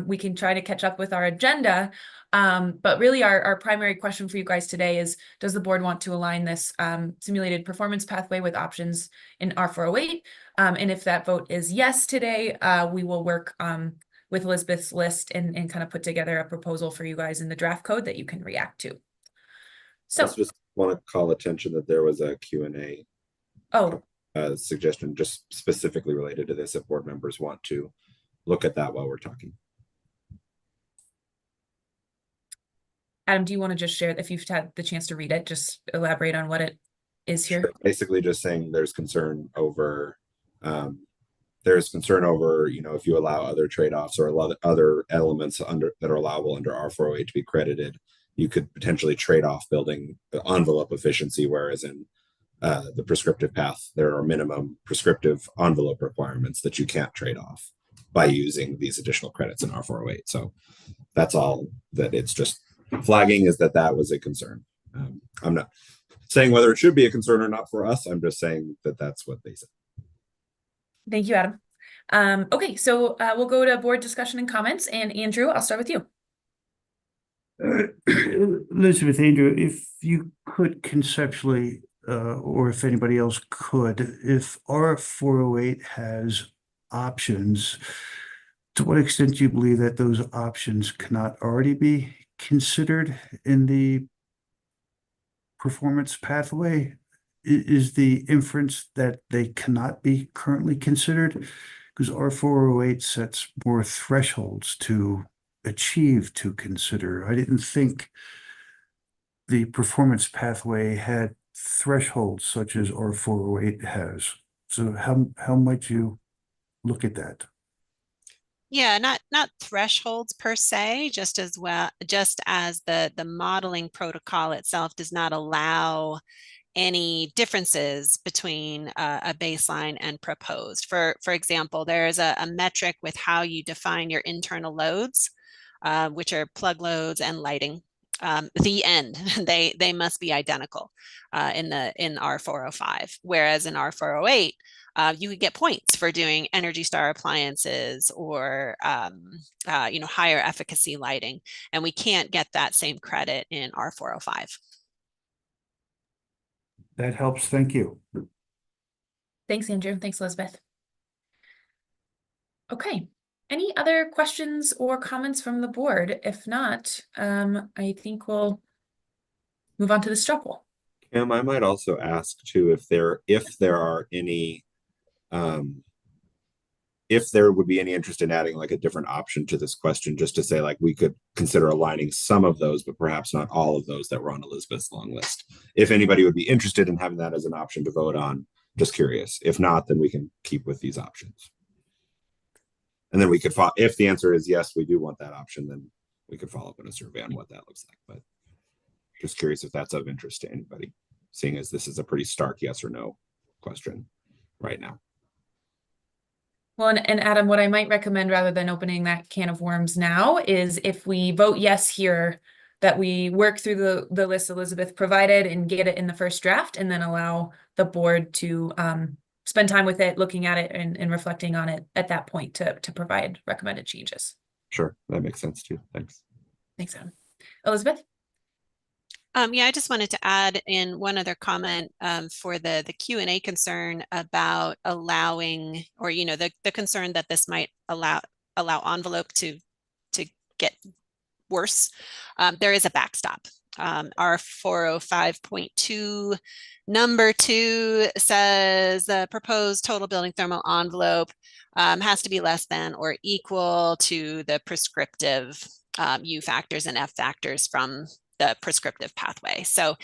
we can try to catch up with our agenda. But really our primary question for you guys today is, does the board want to align this simulated performance pathway with options in R408? And if that vote is yes today, we will work with Elizabeth's list and kind of put together a proposal for you guys in the draft code that you can react to. So I just want to call attention that there was a Q&A suggestion just specifically related to this if board members want to look at that while we're talking. Adam, do you want to just share, if you've had the chance to read it, just elaborate on what it is here? Sure. Basically just saying there's concern over you know, if you allow other trade-offs or a lot of other elements that are allowable under R408 to be credited, you could potentially trade off building envelope efficiency, whereas in the prescriptive path, there are minimum prescriptive envelope requirements that you can't trade off by using these additional credits in R408. So that's all that it's just flagging, is that was a concern. I'm not saying whether it should be a concern or not for us. I'm just saying that that's what they said. Thank you, Adam. Okay, so we'll go to board discussion and comments. And Andrew, I'll start with you. Elizabeth, Andrew, if you could conceptually, or if anybody else could, if R408 has options, to what extent do you believe that those options cannot already be considered in the performance pathway? Is the inference that they cannot be currently considered? Because R408 sets more thresholds to achieve to consider. I didn't think the performance pathway had thresholds such as R408 has. So how might you look at that? Yeah, not thresholds per se, just as well, just as the modeling protocol itself does not allow any differences between a baseline and proposed. For example, there is a metric with how you define your internal loads, which are plug loads and lighting. The end, they must be identical in R405, whereas in R408, you could get points for doing Energy Star appliances or higher efficacy lighting, and we can't get that same credit in R405. That helps. Thank you. Thanks, Andrew. Thanks, Elizabeth. Okay. Any other questions or comments from the board? If not, I think we'll move on to the straw poll. Kim, I might also ask too if there are any if there would be any interest in adding like a different option to this question, just to say like we could consider aligning some of those, but perhaps not all of those that were on Elizabeth's long list. If anybody would be interested in having that as an option to vote on, just curious. If not, then we can keep with these options. And then we could, if the answer is yes, we do want that option, then we could follow up in a survey on what that looks like. But just curious if that's of interest to anybody, seeing as this is a pretty stark yes or no question right now. Well, and Adam, what I might recommend rather than opening that can of worms now is if we vote yes here, that we work through the list Elizabeth provided and get it in the first draft, and then allow the board to spend time with it, looking at it and reflecting on it at that point to provide recommended changes. Sure, that makes sense too. Thanks. Thanks, Adam. Elizabeth? Yeah, I just wanted to add in one other comment for the Q&A concern about allowing, or the concern that this might allow envelope to get worse. There is a backstop. Our 405.2 number 2 says the proposed total building thermal envelope has to be less than or equal to the prescriptive U factors and F factors from the prescriptive pathway. So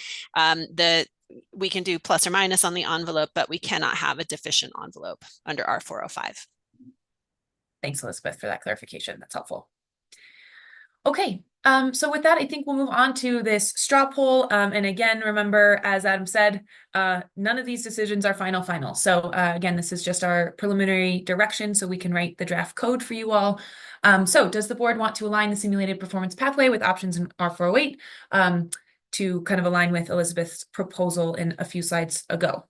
we can do plus or minus on the envelope, but we cannot have a deficient envelope under R405. Thanks, Elizabeth, for that clarification. That's helpful. Okay, so with that, I think we'll move on to this straw poll. And again, remember, as Adam said, none of these decisions are final. So again, this is just our preliminary direction so we can write the draft code for you all. So does the board want to align the simulated performance pathway with options in R408 to kind of align with Elizabeth's proposal in a few slides ago?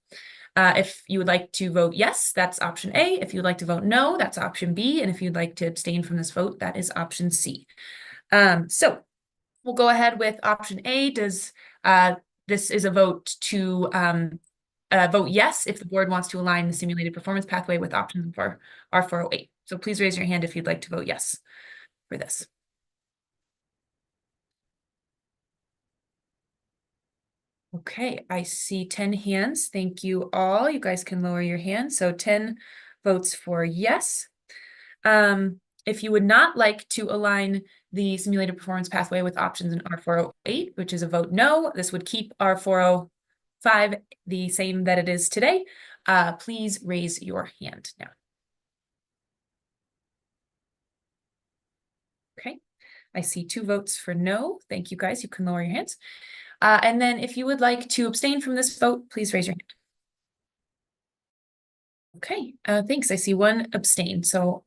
If you would like to vote yes, that's option A. If you'd like to vote no, that's option B. And if you'd like to abstain from this vote, that is option C. So we'll go ahead with option A. Does this is a vote to vote yes if the board wants to align the simulated performance pathway with options for R408. So please raise your hand if you'd like to vote yes for this. Okay, I see 10 hands. Thank you all. You guys can lower your hands. So 10 votes for yes. If you would not like to align the simulated performance pathway with options in R408, which is a vote no, this would keep R405 the same that it is today. Please raise your hand now. Okay, I see 2 votes for no. Thank you, guys. You can lower your hands. And then if you would like to abstain from this vote, please raise your hand. Okay, thanks. I see 1 abstain. So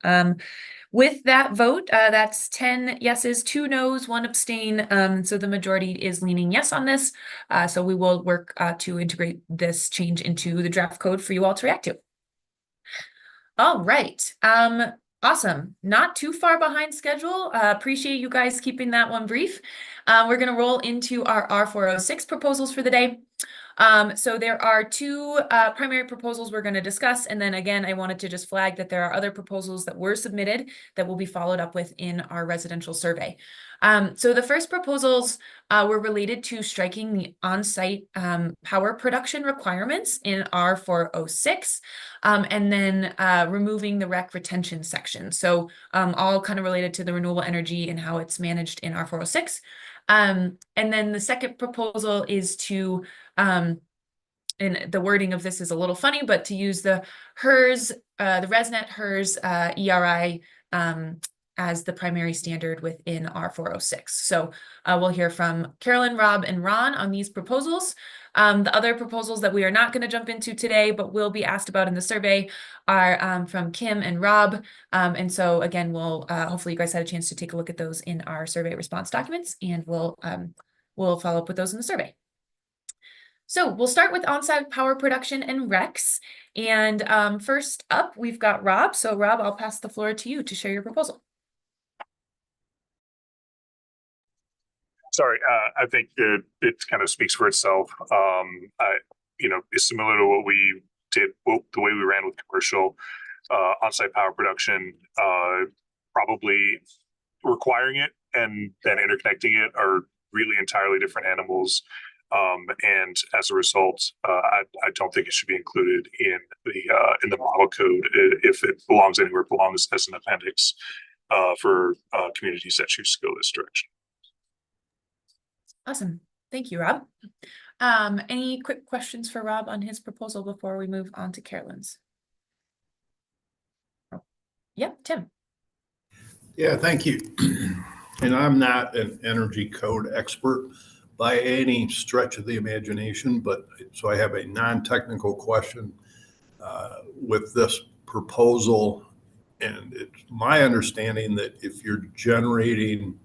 with that vote, that's 10 yeses, 2 noes, 1 abstain. So the majority is leaning yes on this. So we will work to integrate this change into the draft code for you all to react to. All right. Awesome. Not too far behind schedule. Appreciate you guys keeping that one brief. We're going to roll into our R406 proposals for the day. So there are two primary proposals we're going to discuss. And then again, I wanted to just flag that there are other proposals that were submitted that will be followed up with in our residential survey. So the first proposals were related to striking the on-site power production requirements in R406, and then removing the rec retention section. So all kind of related to the renewable energy and how it's managed in R406. And then the second proposal is to, and the wording of this is a little funny, but to use the HERS, the ResNet HERS ERI as the primary standard within R406. So we'll hear from Carolyn, Rob, and Ron on these proposals. The other proposals that we are not going to jump into today, but will be asked about in the survey are from Kim and Rob. And so again, we'll hopefully you guys had a chance to take a look at those in our survey response documents, and we'll follow up with those in the survey. So we'll start with on-site power production and RECs. And first up, we've got Rob. So Rob, I'll pass the floor to you to share your proposal. Sorry, I think it kind of speaks for itself. It's similar to what we did, the way we ran with commercial on-site power production. Probably requiring it and then interconnecting it are really entirely different animals. And as a result, I don't think it should be included in the model code. If it belongs anywhere, it belongs as an appendix for communities that choose to go this direction. Awesome. Thank you, Rob. Any quick questions for Rob on his proposal before we move on to Carolyn's? Oh, yep, Tim. Yeah, thank you. And I'm not an energy code expert by any stretch of the imagination, but so I have a non-technical question with this proposal. And it's my understanding that if you're generating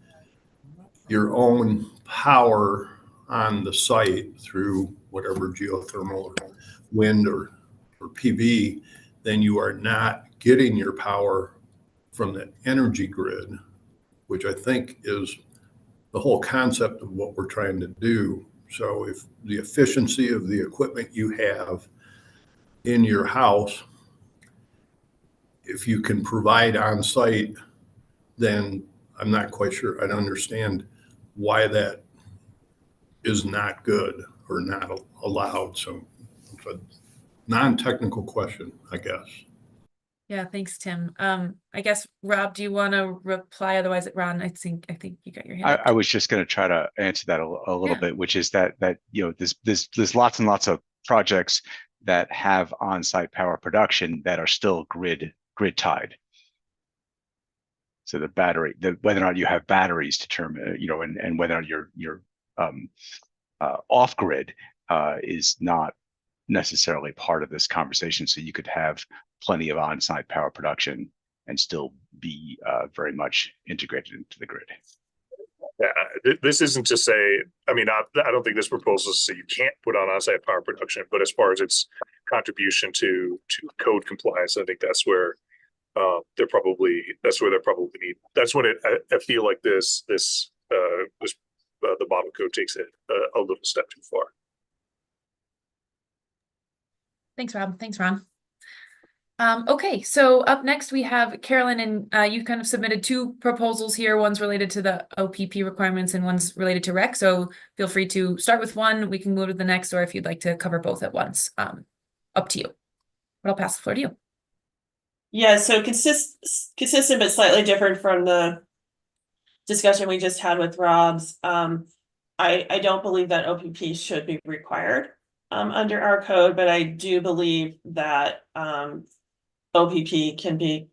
your own power on the site through whatever geothermal or wind or PV, then you are not getting your power from the energy grid, which I think is the whole concept of what we're trying to do. So if the efficiency of the equipment you have in your house, if you can provide on site, then I'm not quite sure I'd understand why that is not good or not allowed. So it's a non-technical question, I guess. Yeah, thanks, Tim. I guess Rob, do you want to reply? Otherwise, Ron, I think you got your hand up. I was just going to try to answer that a little bit, which is that there's lots and lots of projects that have on-site power production that are still grid tied. So the battery, whether or not you have batteries to term, and whether or not you're off grid is not necessarily part of this conversation. So you could have plenty of on-site power production and still be very much integrated into the grid. Yeah, this isn't to say, I don't think this proposal is to say you can't put on-site power production, but as far as its contribution to code compliance, I think that's where they're probably need. That's when I feel like the model code takes it a little step too far. Thanks, Rob. Thanks, Ron. Okay, so up next we have Carolyn, and you kind of submitted two proposals here. One's related to the OPP requirements and one's related to REC. So feel free to start with one. We can move to the next, or if you'd like to cover both at once, up to you. But I'll pass the floor to you. Yeah, so consistent but slightly different from the discussion we just had with Rob's. I don't believe that OPP should be required under our code, but I do believe that OPP can be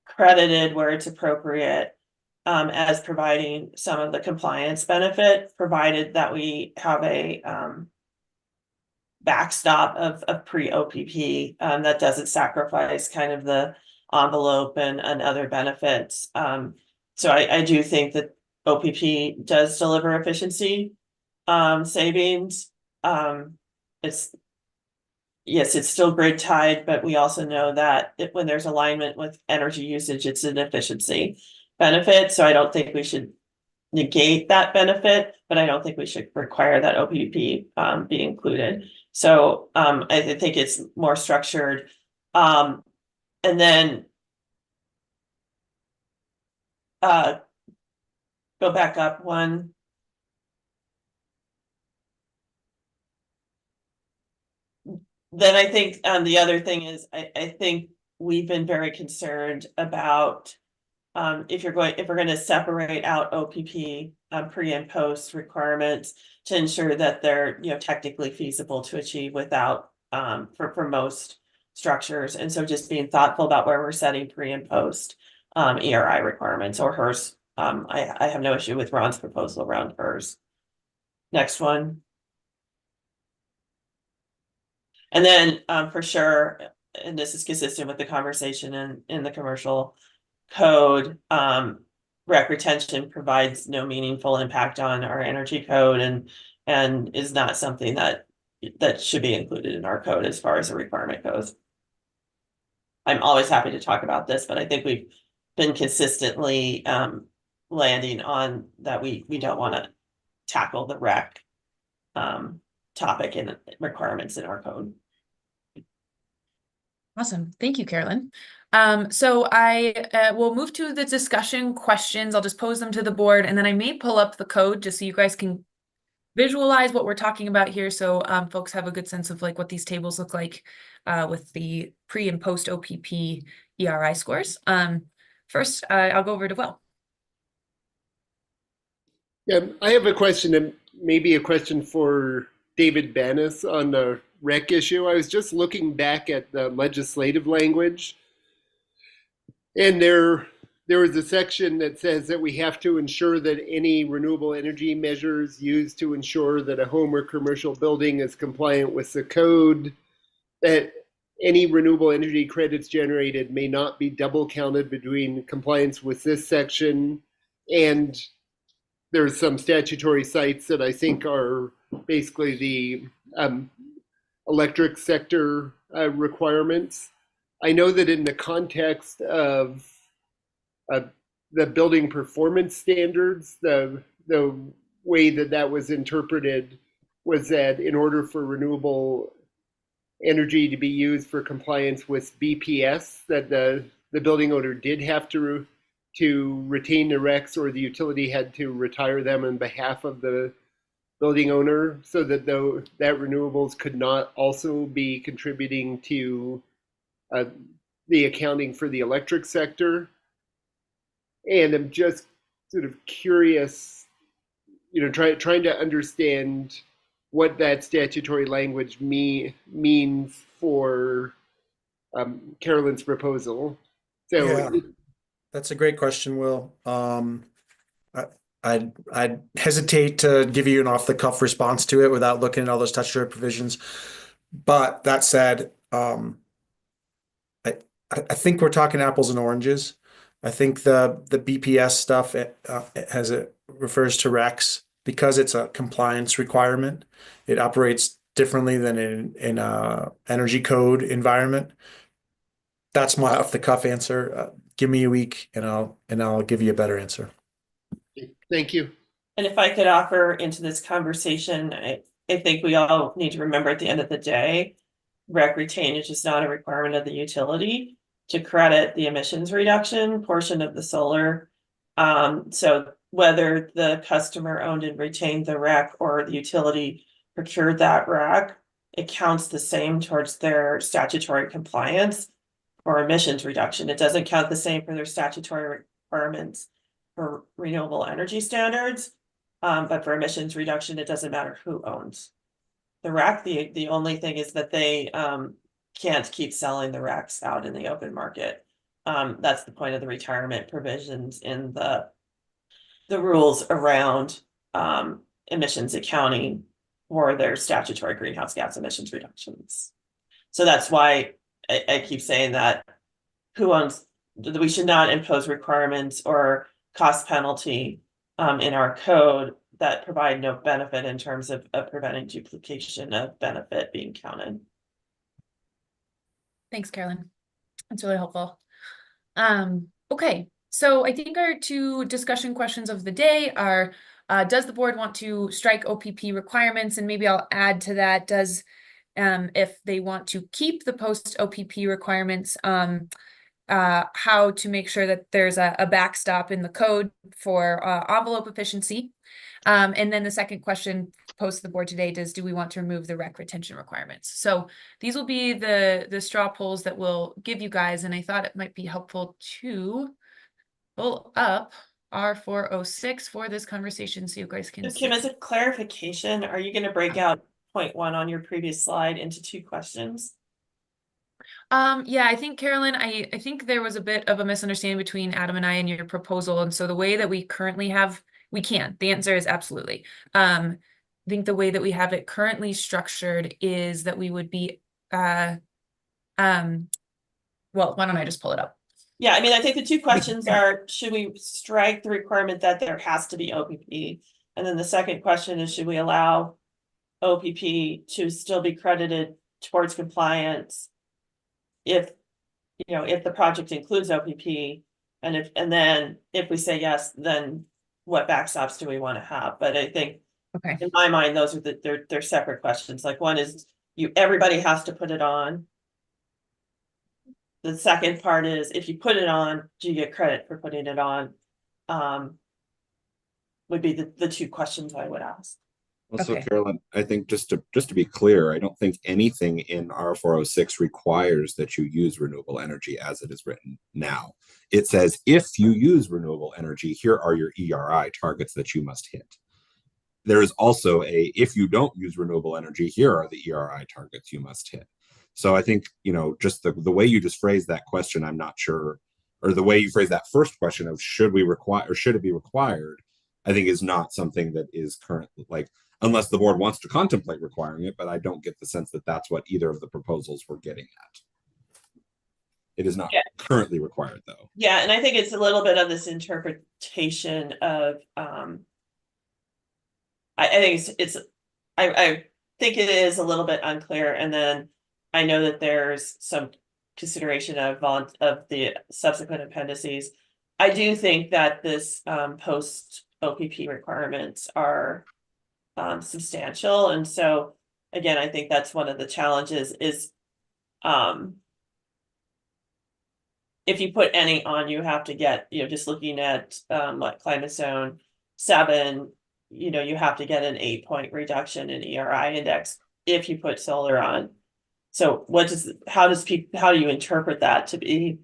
credited where it's appropriate as providing some of the compliance benefit, provided that we have a backstop of pre-OPP that doesn't sacrifice kind of the envelope and other benefits. So I do think that OPP does deliver efficiency savings. yes, it's still grid tied, but we also know that when there's alignment with energy usage, it's an efficiency benefit. So I don't think we should negate that benefit, but I don't think we should require that OPP be included. So I think it's more structured. And then go back up one. Then I think the other thing is I think we've been very concerned about if we're going to separate out OPP pre and post requirements to ensure that they're technically feasible to achieve without for most structures. And so just being thoughtful about where we're setting pre and post ERI requirements or HERS. I have no issue with Ron's proposal around HERS. Next one. And then for sure, and this is consistent with the conversation in the commercial code, rec retention provides no meaningful impact on our energy code and is not something that should be included in our code as far as the requirement goes. I'm always happy to talk about this, but I think we've been consistently landing on that we don't want to tackle the rec topic and requirements in our code. Awesome. Thank you, Carolyn. So I will move to the discussion questions. I'll just pose them to the board, and then I may pull up the code just so you guys can visualize what we're talking about here. So folks have a good sense of like what these tables look like with the pre and post OPP ERI scores. First, I'll go over to Will. Yeah, I have a question, and maybe a question for David Banis on the rec issue. I was just looking back at the legislative language, and there was a section that says that we have to ensure that any renewable energy measures used to ensure that a home or commercial building is compliant with the code, that any renewable energy credits generated may not be double counted between compliance with this section and there's some statutory sites that I think are basically the electric sector requirements. I know that in the context of the building performance standards, the way that was interpreted was that in order for renewable energy to be used for compliance with BPS, that the building owner did have to retain the recs, or the utility had to retire them on behalf of the building owner, so that that renewables could not also be contributing to the accounting for the electric sector. And I'm just sort of curious, trying to understand what that statutory language means for Carolyn's proposal. So. Yeah. That's a great question, Will. I'd hesitate to give you an off-the-cuff response to it without looking at all those statutory provisions. But that said, I think we're talking apples and oranges. I think the BPS stuff it refers to RECs because it's a compliance requirement. It operates differently than in a energy code environment. That's my off-the-cuff answer. Give me a week and I'll give you a better answer. Thank you. And if I could offer into this conversation, I think we all need to remember at the end of the day, rec retainage is not a requirement of the utility to credit the emissions reduction portion of the solar. So whether the customer owned and retained the rec or the utility procured that rec, it counts the same towards their statutory compliance or emissions reduction. It doesn't count the same for their statutory requirements for renewable energy standards, but for emissions reduction, it doesn't matter who owns the REC. The only thing is that they can't keep selling the RECs out in the open market. That's the point of the retirement provisions in the rules around emissions accounting for their statutory greenhouse gas emissions reductions. So that's why I keep saying that we should not impose requirements or cost penalty in our code that provide no benefit in terms of preventing duplication of benefit being counted. Thanks, Carolyn. That's really helpful. Okay, so I think our two discussion questions of the day are, does the board want to strike OPP requirements? And maybe I'll add to that, does if they want to keep the post OPP requirements, how to make sure that there's a backstop in the code for envelope efficiency. And then the second question posed to the board today do we want to remove the rec retention requirements? So these will be the straw polls that we'll give you guys, and I thought it might be helpful to pull up R406 for this conversation so you guys can Kim, see. as a clarification, are you going to break out point 1 on your previous slide into 2 questions? Yeah, I think, Carolyn, I think there was a bit of a misunderstanding between Adam and I and your proposal. And so the way that we currently have, the answer is absolutely. I think the way that we have it currently structured is that we would be, well, why don't I just pull it up? Yeah, I mean, I think the 2 questions are, should we strike the requirement that there has to be OPP? And then the second question is, should we allow OPP to still be credited towards compliance if, you know, if the project includes OPP, and then if we say yes, then what backstops do we want to have? But I think, okay, in my mind, those are they're separate questions. Like, one is everybody has to put it on. The second part is, if you put it on, do you get credit for putting it on? Would be the 2 questions I would ask. Also, okay. Carolyn, I think just to be clear, I don't think anything in R406 requires that you use renewable energy as it is written now. It says, if you use renewable energy, here are your ERI targets that you must hit. There is also if you don't use renewable energy, here are the ERI targets you must hit. So I think, you know, just the way you just phrased that question, I'm not sure, or the way you phrased that first question of should we require, or should it be required, I think is not something that is currently, like, unless the board wants to contemplate requiring it, but I don't get the sense that that's what either of the proposals were getting at. It is not currently required, though. Yeah, and I think it's a little bit of this interpretation of, I think I think it is a little bit unclear, and then I know that there's some consideration of the subsequent appendices. I do think that this post OPP requirements are substantial, and so again, I think that's one of the challenges is if you put any on, you have to get, you know, just looking at like climate zone 7, you know, you have to get an 8-point reduction in ERI index if you put solar on. So how do you interpret that to be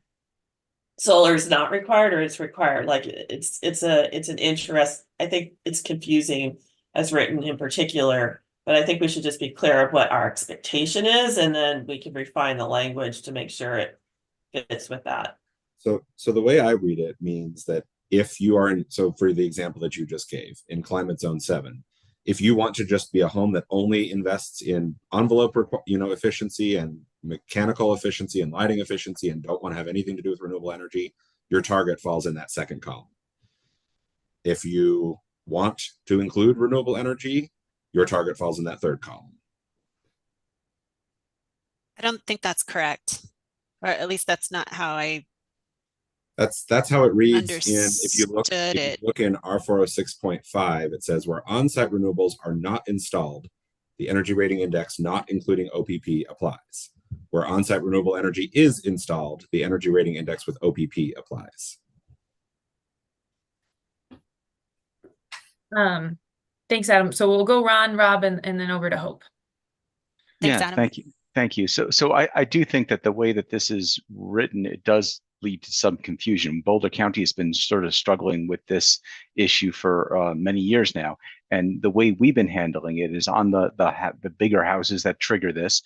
solar is not required or it's required? Like it's an interest. I think it's confusing as written in particular, but I think we should just be clear of what our expectation is, and then we can refine the language to make sure it fits with that. So the way I read it means that if you are in, so for the example that you just gave in climate zone 7, if you want to just be a home that only invests in envelope, you know, efficiency and mechanical efficiency and lighting efficiency and don't want to have anything to do with renewable energy, your target falls in that second column. If you want to include renewable energy, your target falls in that third column. I don't think that's correct, or at least that's not how I That's how it reads in, if you look in R406.5, it says where on-site renewables are not installed, the energy rating index not including OPP applies. Where on-site renewable energy is installed, the energy rating index with OPP applies. Thanks, Adam. So we'll go Ron, Rob, and then over to Hope. Thanks, Yeah, Adam. thank you. So I do think that the way that this is written, it does lead to some confusion. Boulder County has been sort of struggling with this issue for many years now, and the way we've been handling it is on the bigger houses that trigger this.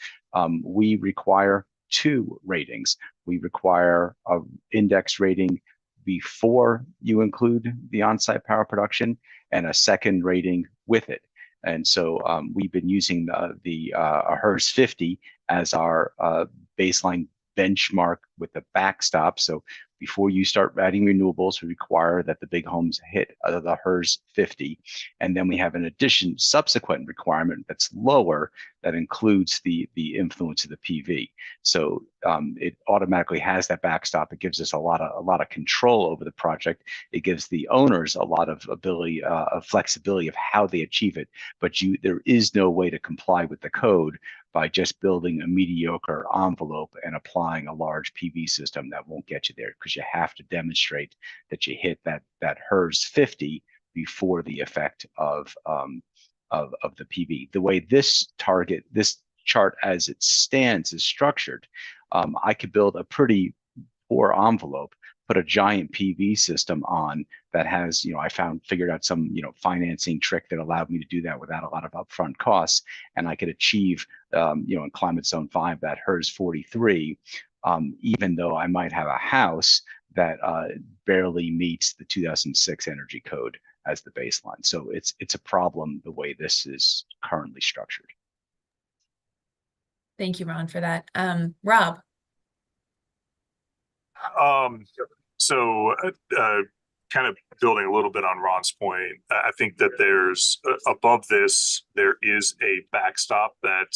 We require 2 ratings. We require a index rating before you include the on-site power production, and a second rating with it. And so we've been using the HERS 50 as our baseline benchmark with the backstop. So before you start adding renewables, we require that the big homes hit the HERS 50. And then we have an subsequent requirement that's lower that includes the influence of the PV. So it automatically has that backstop. It gives us a lot of control over the project. It gives the owners a lot of ability, of flexibility of how they achieve it. But there is no way to comply with the code by just building a mediocre envelope and applying a large PV system. That won't get you there, because you have to demonstrate that you hit that HERS 50 before the effect of the PV. The way this chart as it stands is structured, I could build a pretty poor envelope, put a giant PV system on that has, I figured out some, financing trick that allowed me to do that without a lot of upfront costs. And I could achieve, in climate zone 5, that HERS 43, even though I might have a house that barely meets the 2006 energy code as the baseline. So it's a problem the way this is currently structured. Thank you, Ron, for that. Rob. So kind of building a little bit on Ron's point, I think that there's above this, there is a backstop that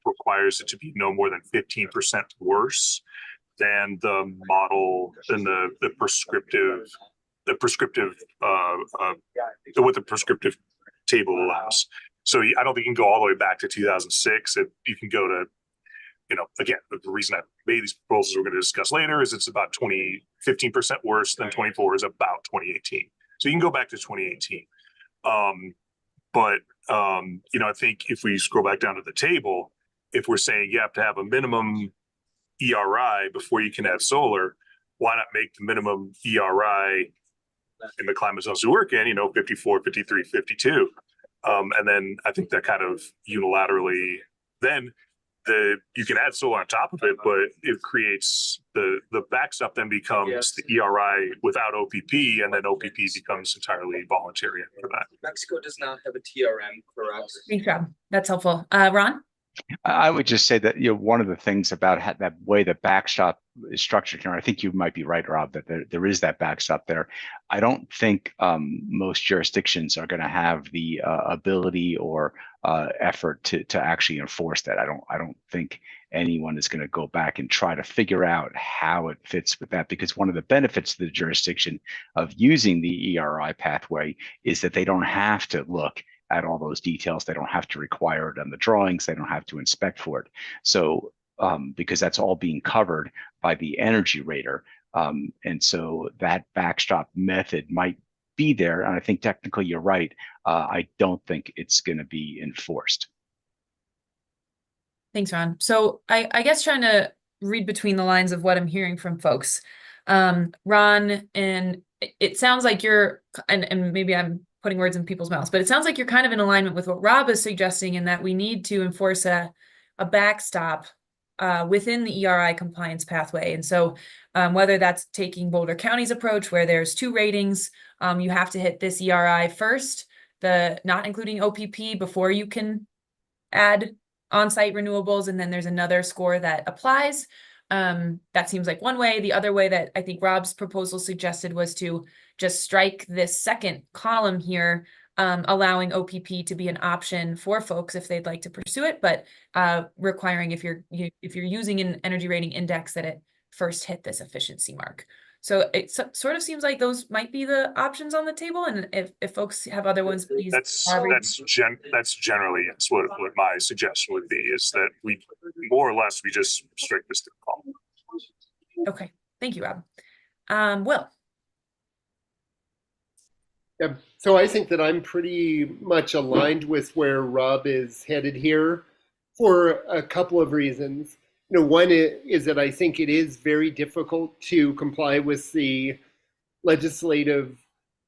requires it to be no more than 15% worse than the model, than the prescriptive what the prescriptive table allows. So I don't think you can go all the way back to 2006. You can go to, again, the reason I made these proposals we're going to discuss later is it's about 15% worse than 24 is about 2018. So you can go back to 2018. I think if we scroll back down to the table, if we're saying you have to have a minimum ERI before you can add solar, why not make the minimum ERI in the climate zones we work in, 54, 53, 52. And then I think that kind of unilaterally, then you can add solar on top of it, but it creates the backstop then becomes the ERI without OPP, and then OPP becomes entirely voluntary after that. Mexico does not have a TRM, correct? Thanks, Rob. That's helpful. Ron? I would just say that one of the things about that way the backstop is structured here, I think you might be right, Rob, that there is that backstop there. I don't think most jurisdictions are going to have the ability or effort to actually enforce that. I don't think anyone is going to go back and try to figure out how it fits with that, because one of the benefits of the jurisdiction of using the ERI pathway is that they don't have to look at all those details. They don't have to require it on the drawings. They don't have to inspect for it. So because that's all being covered by the energy rater. And so that backstop method might be there. And I think technically you're right. I don't think it's going to be enforced. Thanks, Ron. So I guess trying to read between the lines of what I'm hearing from folks, Ron, and it sounds like you're, and maybe I'm putting words in people's mouths, but it sounds like you're kind of in alignment with what Rob is suggesting, in that we need to enforce a backstop within the ERI compliance pathway. And so whether that's taking Boulder County's approach, where there's 2 ratings, you have to hit this ERI first, the not including OPP, before you can add on-site renewables, and then there's another score that applies. That seems like one way. The other way that I think Rob's proposal suggested was to just strike this second column here, allowing OPP to be an option for folks if they'd like to pursue it, but requiring if you're using an energy rating index that it first hit this efficiency mark. So it sort of seems like those might be the options on the table. And if folks have other ones, please. That's generally yes. What my suggestion would be is that we more or less we just strike this to the column. Okay, thank you, Rob. Will. Yeah, so I think that I'm pretty much aligned with where Rob is headed here for a couple of reasons. One is that I think it is very difficult to comply with the legislative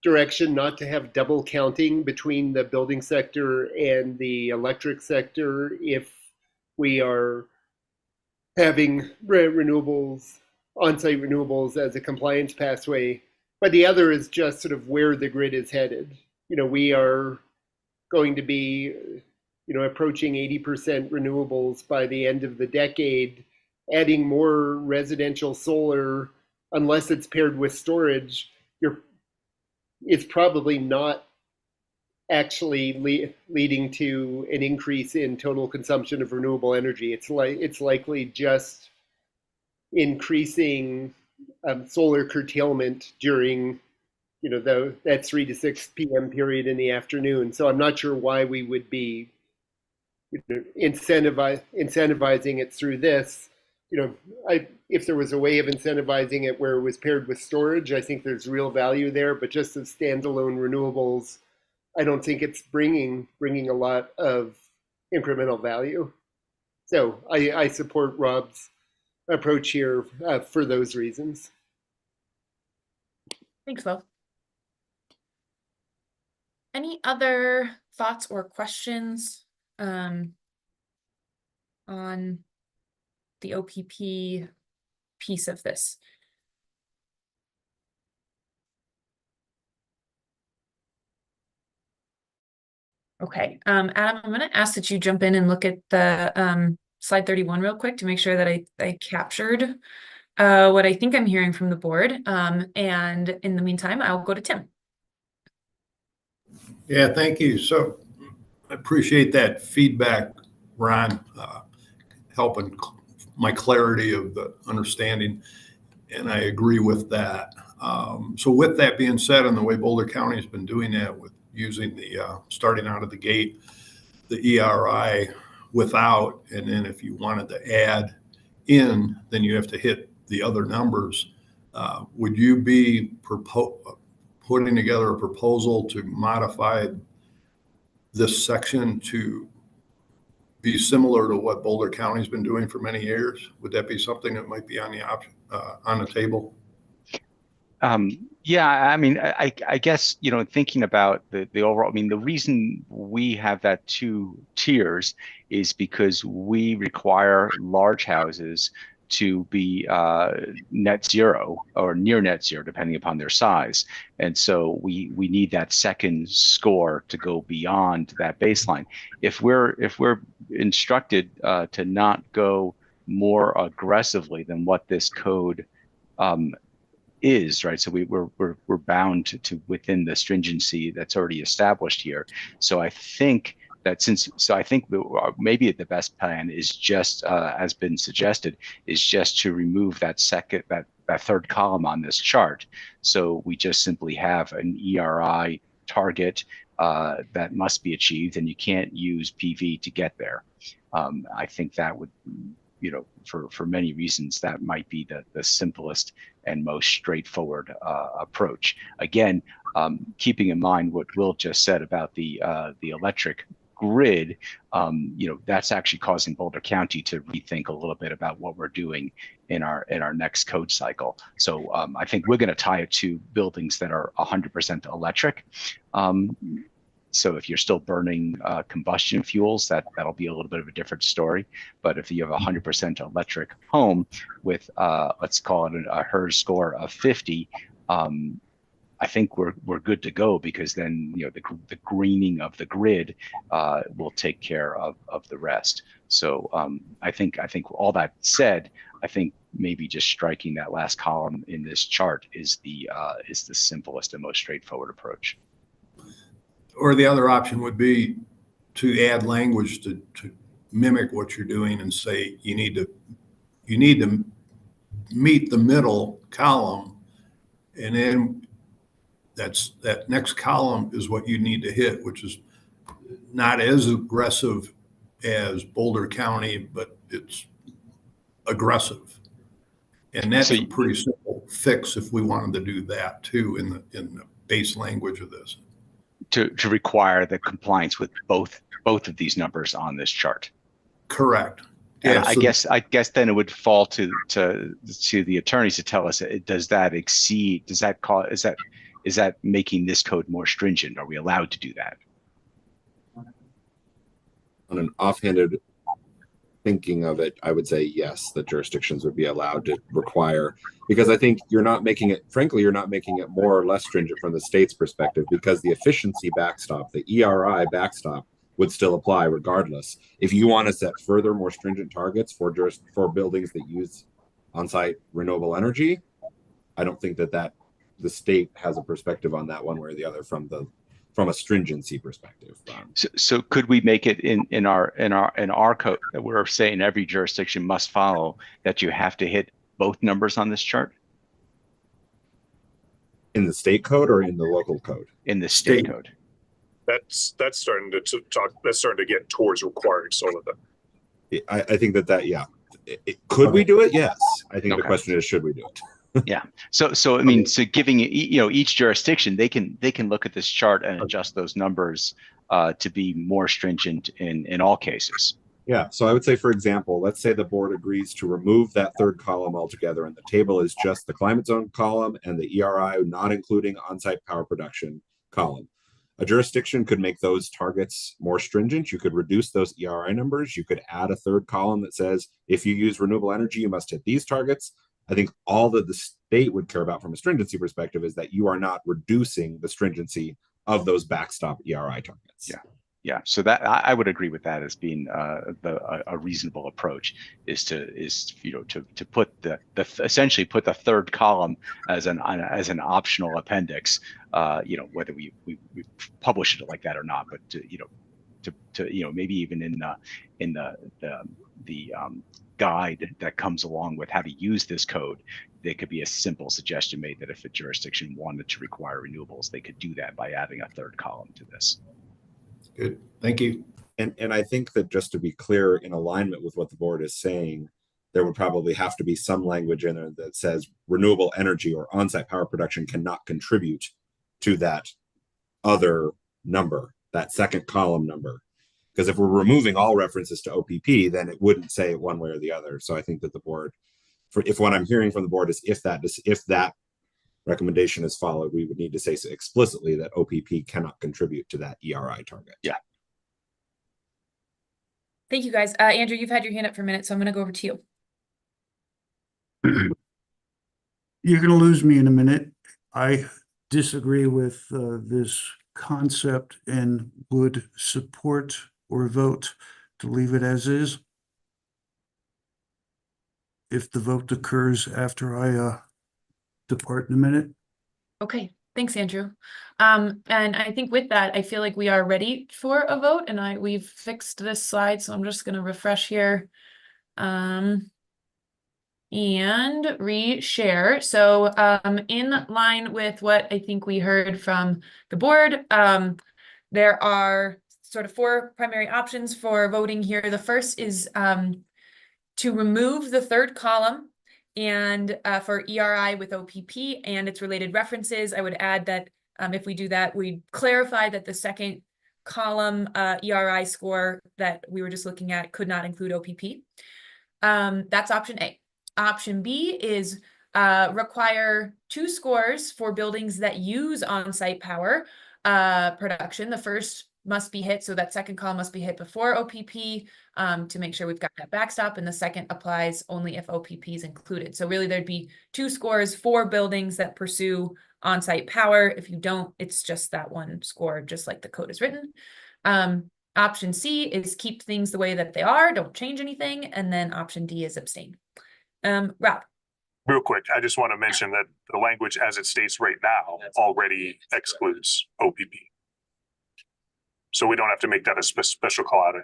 direction not to have double counting between the building sector and the electric sector if we are having renewables, on-site renewables as a compliance pathway. But the other is just sort of where the grid is headed. We are going to be, approaching 80% renewables by the end of the decade. Adding more residential solar, unless it's paired with storage, it's probably not actually leading to an increase in total consumption of renewable energy. It's likely just increasing solar curtailment during that 3 to 6 p.m. period in the afternoon. So I'm not sure why we would be incentivizing it through this. If there was a way of incentivizing it where it was paired with storage, I think there's real value there. But just as standalone renewables, I don't think it's bringing a lot of incremental value. So I support Rob's approach here for those reasons. Thanks, Will. Any other thoughts or questions on the OPP piece of this? Okay, Adam, I'm going to ask that you jump in and look at the slide 31 real quick to make sure that I captured what I think I'm hearing from the board. And in the meantime, I'll go to Tim. Yeah, thank you. So I appreciate that feedback, Ron, helping my clarity of the understanding. And I agree with that. So with that being said, and the way Boulder County has been doing that with using the starting out of the gate, the ERI without, and then if you wanted to add in, then you have to hit the other numbers. Would you be putting together a proposal to modify this section to be similar to what Boulder County's been doing for many years? Would that be something that might be on the on the table? Yeah, I mean, I guess, thinking about the overall, I mean, the reason we have that 2 tiers is because we require large houses to be net zero or near net zero, depending upon their size. And so we need that second score to go beyond that baseline. If we're instructed to not go more aggressively than what this code is, right? So we're bound to within the stringency that's already established here. So I think that I think maybe the best plan is just, as been suggested, is just to remove that third column on this chart. So we just simply have an ERI target that must be achieved, and you can't use PV to get there. I think that would, for many reasons, that might be the simplest and most straightforward approach. Again, keeping in mind what Will just said about the electric grid, that's actually causing Boulder County to rethink a little bit about what we're doing in our next code cycle. So I think we're going to tie it to buildings that are 100% electric. So if you're still burning combustion fuels, that'll be a little bit of a different story. But if you have a 100% electric home with, let's call it a HERS score of 50, I think we're good to go, because then the greening of the grid will take care of the rest. So I think all that said, I think maybe just striking that last column in this chart is the simplest and most straightforward approach. Or the other option would be to add language to mimic what you're doing and say you need to meet the middle column, and then that next column is what you need to hit, which is not as aggressive as Boulder County, but it's aggressive. And that's a pretty simple fix if we wanted to do that too in the base language of this. To require the compliance with both of these numbers on this chart. Correct. Yeah, I guess then it would fall to the attorneys to tell us, does that is that making this code more stringent? Are we allowed to do that? On an offhanded thinking of it, I would say yes, the jurisdictions would be allowed to require, because I think you're not making it more or less stringent from the state's perspective, because the efficiency backstop, the ERI backstop, would still apply regardless. If you want to set further, more stringent targets for buildings that use on-site renewable energy, I don't think that the state has a perspective on that one way or the other from the from a stringency perspective. So could we make it in our code that we're saying every jurisdiction must follow that you have to hit both numbers on this chart? In the state code or in the local code? In the state code. That's starting to talk. That's starting to get towards requiring solar. I think that yeah. Could we do it? Yes. I think the Okay. question is, should we do it? Yeah. So I mean, so giving each jurisdiction, they can look at this chart and adjust those numbers to be more stringent in all cases. Yeah. So I would say, for example, let's say the board agrees to remove that third column altogether, and the table is just the climate zone column and the ERI, not including on-site power production column. A jurisdiction could make those targets more stringent. You could reduce those ERI numbers. You could add a third column that says, if you use renewable energy, you must hit these targets. I think all that the state would care about from a stringency perspective is that you are not reducing the stringency of those backstop ERI targets. Yeah. Yeah, so that I would agree with that as being a reasonable approach is to put the essentially put the third column as an optional appendix, whether we publish it like that or not, but to maybe even in the guide that comes along with how to use this code, there could be a simple suggestion made that if a jurisdiction wanted to require renewables, they could do that by adding a third column to this. Good, thank you. And I think that, just to be clear, in alignment with what the board is saying, there would probably have to be some language in there that says renewable energy or on-site power production cannot contribute to that other number, that second column number. Because if we're removing all references to OPP, then it wouldn't say it one way or the other. So I think that the board, if what I'm hearing from the board is if that recommendation is followed, we would need to say explicitly that OPP cannot contribute to that ERI target. Yeah. Thank you, guys. Andrew, you've had your hand up for a minute, so I'm going to go over to you. You're going to lose me in a minute. I disagree with this concept and would support or vote to leave it as is if the vote occurs after I depart in a minute. Okay, thanks, Andrew. And I think with that, I feel like we are ready for a vote, and we've fixed this slide, so I'm just going to refresh here. And reshare. So in line with what I think we heard from the board, there are sort of four primary options for voting here. The first is to remove the third column and for ERI with OPP and its related references. I would add that if we do that, we clarify that the second column ERI score that we were just looking at could not include OPP. That's option A. Option B is require 2 scores for buildings that use on-site power production. The first must be hit, so that second column must be hit before OPP to make sure we've got that backstop, and the second applies only if OPP is included. So really there'd be 2 scores for buildings that pursue on-site power. If you don't, it's just that one score, just like the code is written. Option C is keep things the way that they are, don't change anything, and then option D is abstain. Rob. Real quick, I just want to mention that the language as it states right now already excludes OPP. So we don't have to make that a special call out.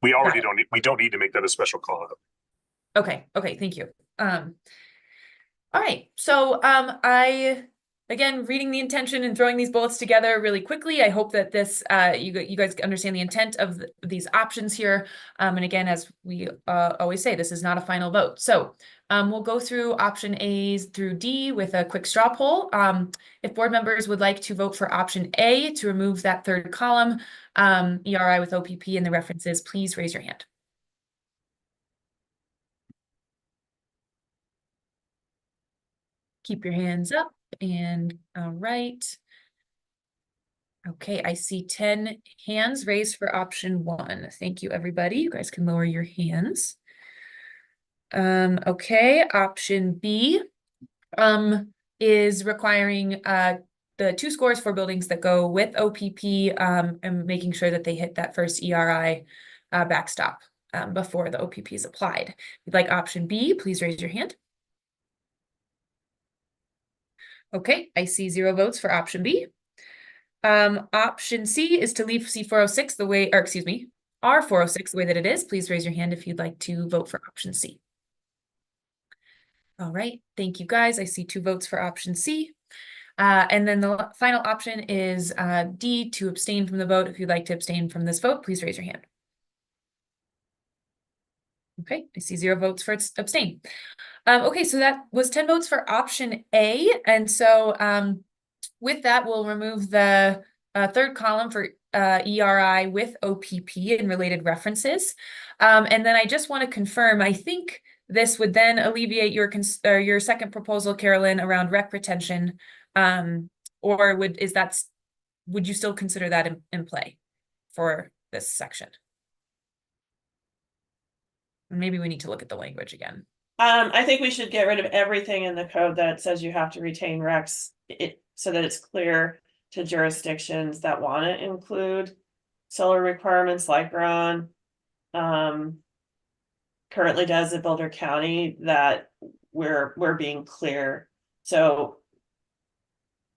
We already don't need to make that a special call out. Okay, thank you. All right, so again, reading the intention and throwing these bullets together really quickly, I hope that this you guys understand the intent of these options here. And again, as we always say, this is not a final vote. So we'll go through option A's through D with a quick straw poll. If board members would like to vote for option A to remove that third column, ERI with OPP and the references, please raise your hand. Keep your hands up. And all right. Okay, I see 10 hands raised for option 1. Thank you, everybody. You guys can lower your hands. Okay, option B is requiring the 2 scores for buildings that go with OPP and making sure that they hit that first ERI backstop before the OPP is applied. If you'd like option B, please raise your hand. Okay, I see 0 votes for option B. Option C is to leave C406 the way, or excuse me, R406 the way that it is. Please raise your hand if you'd like to vote for option C. All right, thank you guys. I see 2 votes for option C. And then the final option is D, to abstain from the vote. If you'd like to abstain from this vote, please raise your hand. Okay, I see 0 votes for abstain. Okay, so that was 10 votes for option A. And so with that, we'll remove the third column for ERI with OPP and related references. And then I just want to confirm, I think this would then alleviate your second proposal, Carolyn, around rec retention. Or would you still consider that in play for this section? Maybe we need to look at the language again. I think we should get rid of everything in the code that says you have to retain recs, so that it's clear to jurisdictions that want to include solar requirements like Ron currently does at Boulder County, that we're being clear. So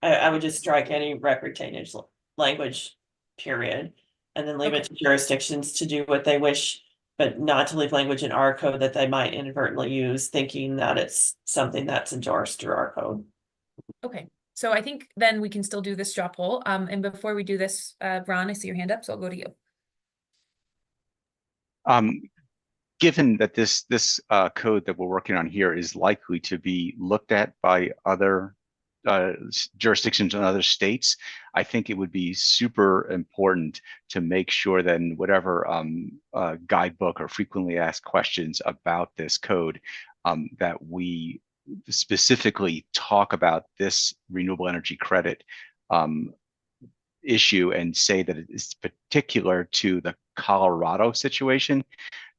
I would just strike any rec retainage language, period, and then leave it to jurisdictions to do what they wish, but not to leave language in our code that they might inadvertently use, thinking that it's something that's endorsed through our code. Okay, so I think then we can still do this straw poll. And before we do this, Ron, I see your hand up, so I'll go to you. Given that this code that we're working on here is likely to be looked at by other jurisdictions in other states, I think it would be super important to make sure that in whatever guidebook or frequently asked questions about this code, that we specifically talk about this renewable energy credit issue and say that it is particular to the Colorado situation,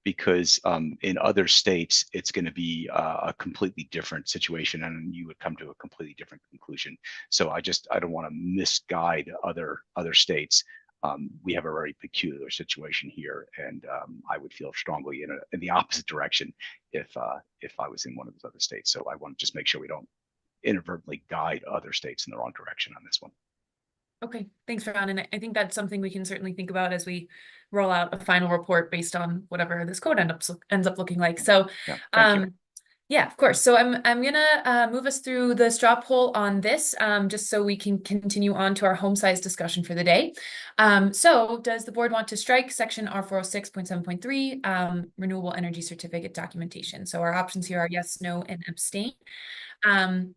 because in other states, it's going to be a completely different situation and you would come to a completely different conclusion. So I don't want to misguide other states. We have a very peculiar situation here, and I would feel strongly in the opposite direction if I was in one of those other states. So I want to just make sure we don't inadvertently guide other states in the wrong direction on this one. Okay, thanks, Ron. And I think that's something we can certainly think about as we roll out a final report based on whatever this code ends up looking like. So, yeah, thank you. Yeah, of course. So I'm gonna move us through the straw poll on this, just so we can continue on to our home size discussion for the day. So does the board want to strike section R406.7.3, renewable energy certificate documentation? So our options here are yes, no, and abstain. And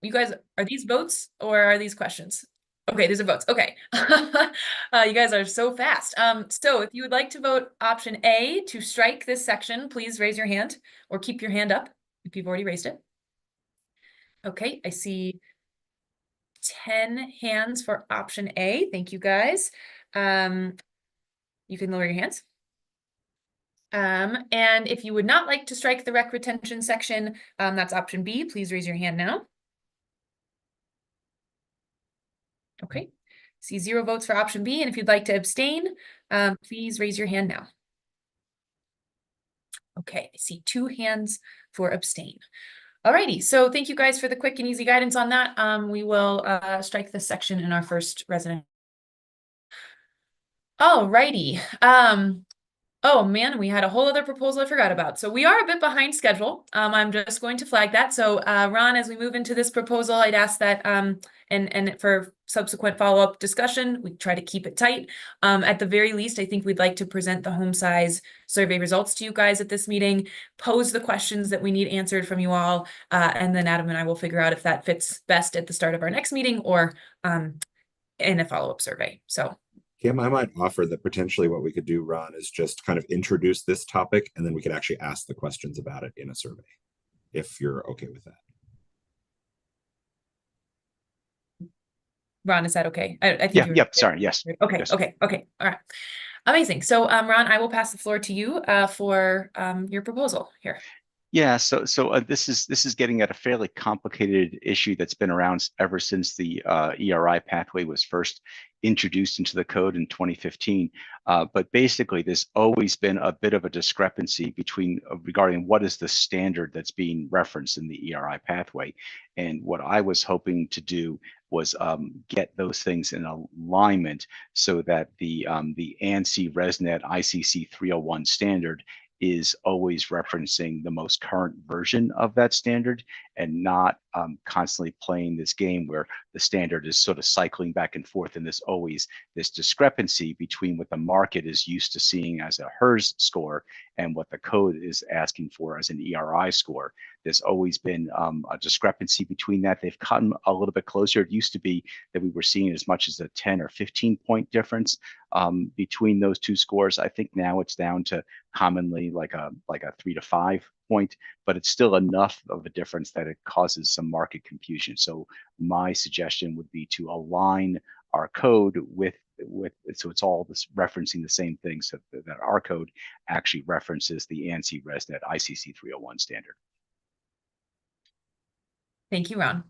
you guys, are these votes or are these questions? Okay, these are votes. Okay. You guys are so fast. So if you would like to vote option A to strike this section, please raise your hand or keep your hand up if you've already raised it. Okay, I see 10 hands for option A. Thank you, guys. You can lower your hands. And if you would not like to strike the rec retention section, that's option B. Please raise your hand now. Okay, see 0 votes for option B. And if you'd like to abstain, please raise your hand now. Okay, I see 2 hands for abstain. Alrighty, so thank you guys for the quick and easy guidance on that. We will strike this section in our first resident. Alrighty. Oh man, we had a whole other proposal I forgot about. So we are a bit behind schedule. I'm just going to flag that. So Ron, as we move into this proposal, I'd ask that and for subsequent follow-up discussion, we try to keep it tight. At the very least, I think we'd like to present the home size survey results to you guys at this meeting, pose the questions that we need answered from you all, and then Adam and I will figure out if that fits best at the start of our next meeting or in a follow-up survey. So Kim, I might offer that potentially what we could do, Ron, is just kind of introduce this topic, and then we could actually ask the questions about it in a survey, if you're okay with that. Ron, is that okay? I think yeah, yep, sorry, yes. Okay, yes. okay, all right. Amazing. So Ron, I will pass the floor to you for your proposal here. Yeah, so this is getting at a fairly complicated issue that's been around ever since the ERI pathway was first introduced into the code in 2015. But basically, there's always been a bit of a discrepancy between regarding what is the standard that's being referenced in the ERI pathway. And what I was hoping to do was get those things in alignment so that the ANSI ResNet ICC 301 standard is always referencing the most current version of that standard and not constantly playing this game where the standard is sort of cycling back and forth, and there's always this discrepancy between what the market is used to seeing as a HERS score and what the code is asking for as an ERI score. There's always been a discrepancy between that. They've come a little bit closer. It used to be that we were seeing as much as a 10 or 15 point difference between those two scores. I think now it's down to commonly like a 3 to 5 point, but it's still enough of a difference that it causes some market confusion. So my suggestion would be to align our code with so it's all this referencing the same thing, so that our code actually references the ANSI ResNet ICC 301 standard. Thank you, Ron.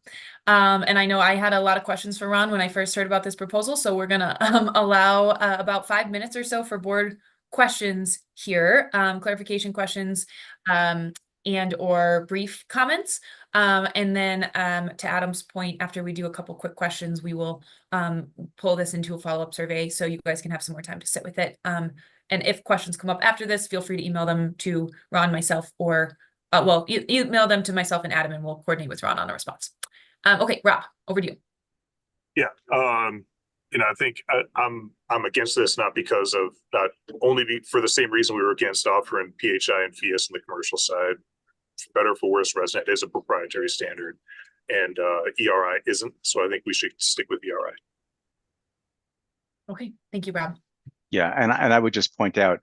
And I know I had a lot of questions for Ron when I first heard about this proposal, so we're gonna allow about 5 minutes or so for board questions here, clarification questions, and or brief comments. And then to Adam's point, after we do a couple quick questions, we will pull this into a follow-up survey so you guys can have some more time to sit with it. And if questions come up after this, feel free to email them to Ron, myself, or well, email them to myself and Adam, and we'll coordinate with Ron on a response. Okay, Rob, over to you. Yeah, I think I'm against this, not because of not only for the same reason we were against offering PHI and FIAS in the commercial side. For better or for worse, ResNet is a proprietary standard, and ERI isn't. So I think we should stick with ERI. Okay, thank you, Rob. Yeah, and I would just point out,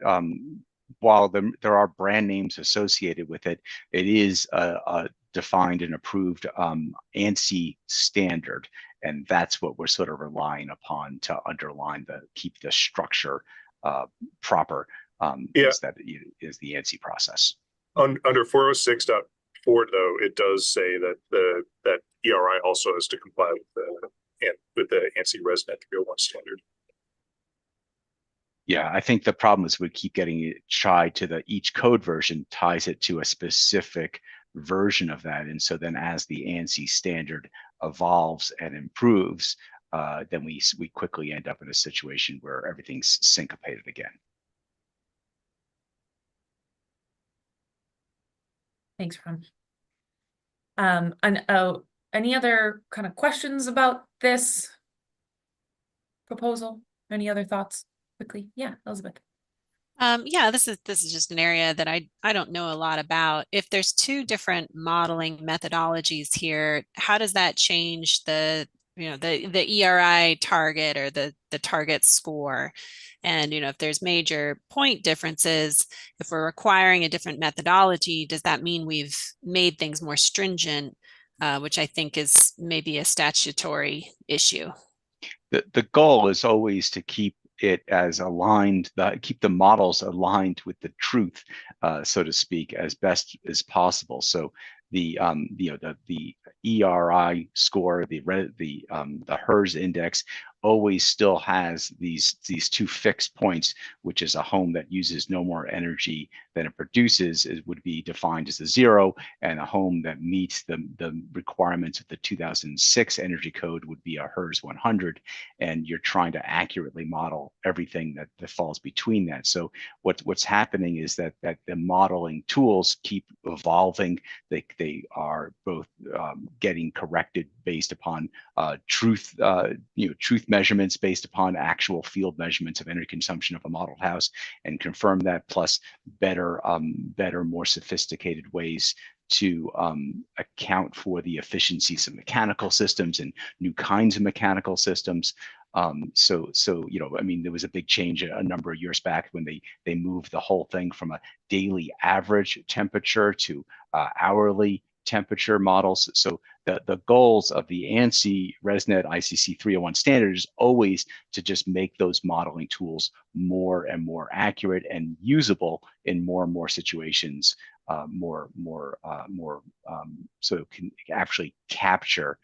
while there are brand names associated with it, it is a defined and approved ANSI standard, and that's what we're sort of relying upon to underline keep the structure proper. Is the ANSI process. Under 406.4, though, it does say that that ERI also has to comply with the ANSI ResNet 301 standard. Yeah, I think the problem is we keep getting it tied to each code version ties it to a specific version of that. And so then as the ANSI standard evolves and improves, then we quickly end up in a situation where everything's syncopated again. Thanks, Ron. And any other kind of questions about this proposal? Any other thoughts? Quickly, yeah, Elizabeth. Yeah, this is just an area that I don't know a lot about. If there's two different modeling methodologies here, how does that change the ERI target or the target score? And if there's major point differences, if we're requiring a different methodology, does that mean we've made things more stringent, which I think is maybe a statutory issue? The goal is always to keep it as aligned, keep the models aligned with the truth, so to speak, as best as possible. So the ERI score, the HERS index always still has these two fixed points, which is a home that uses no more energy than it produces would be defined as a 0, and a home that meets the requirements of the 2006 energy code would be a HERS 100. And you're trying to accurately model everything that falls between that. So what's happening is that the modeling tools keep evolving. They are both getting corrected based upon truth measurements based upon actual field measurements of energy consumption of a modeled house, and confirm that, plus better, more sophisticated ways to account for the efficiencies of mechanical systems and new kinds of mechanical systems. So I mean, there was a big change a number of years back when they moved the whole thing from a daily average temperature to hourly temperature models. So the goals of the ANSI ResNet ICC 301 standard is always to just make those modeling tools more and more accurate and usable in more and more situations, so it can actually capture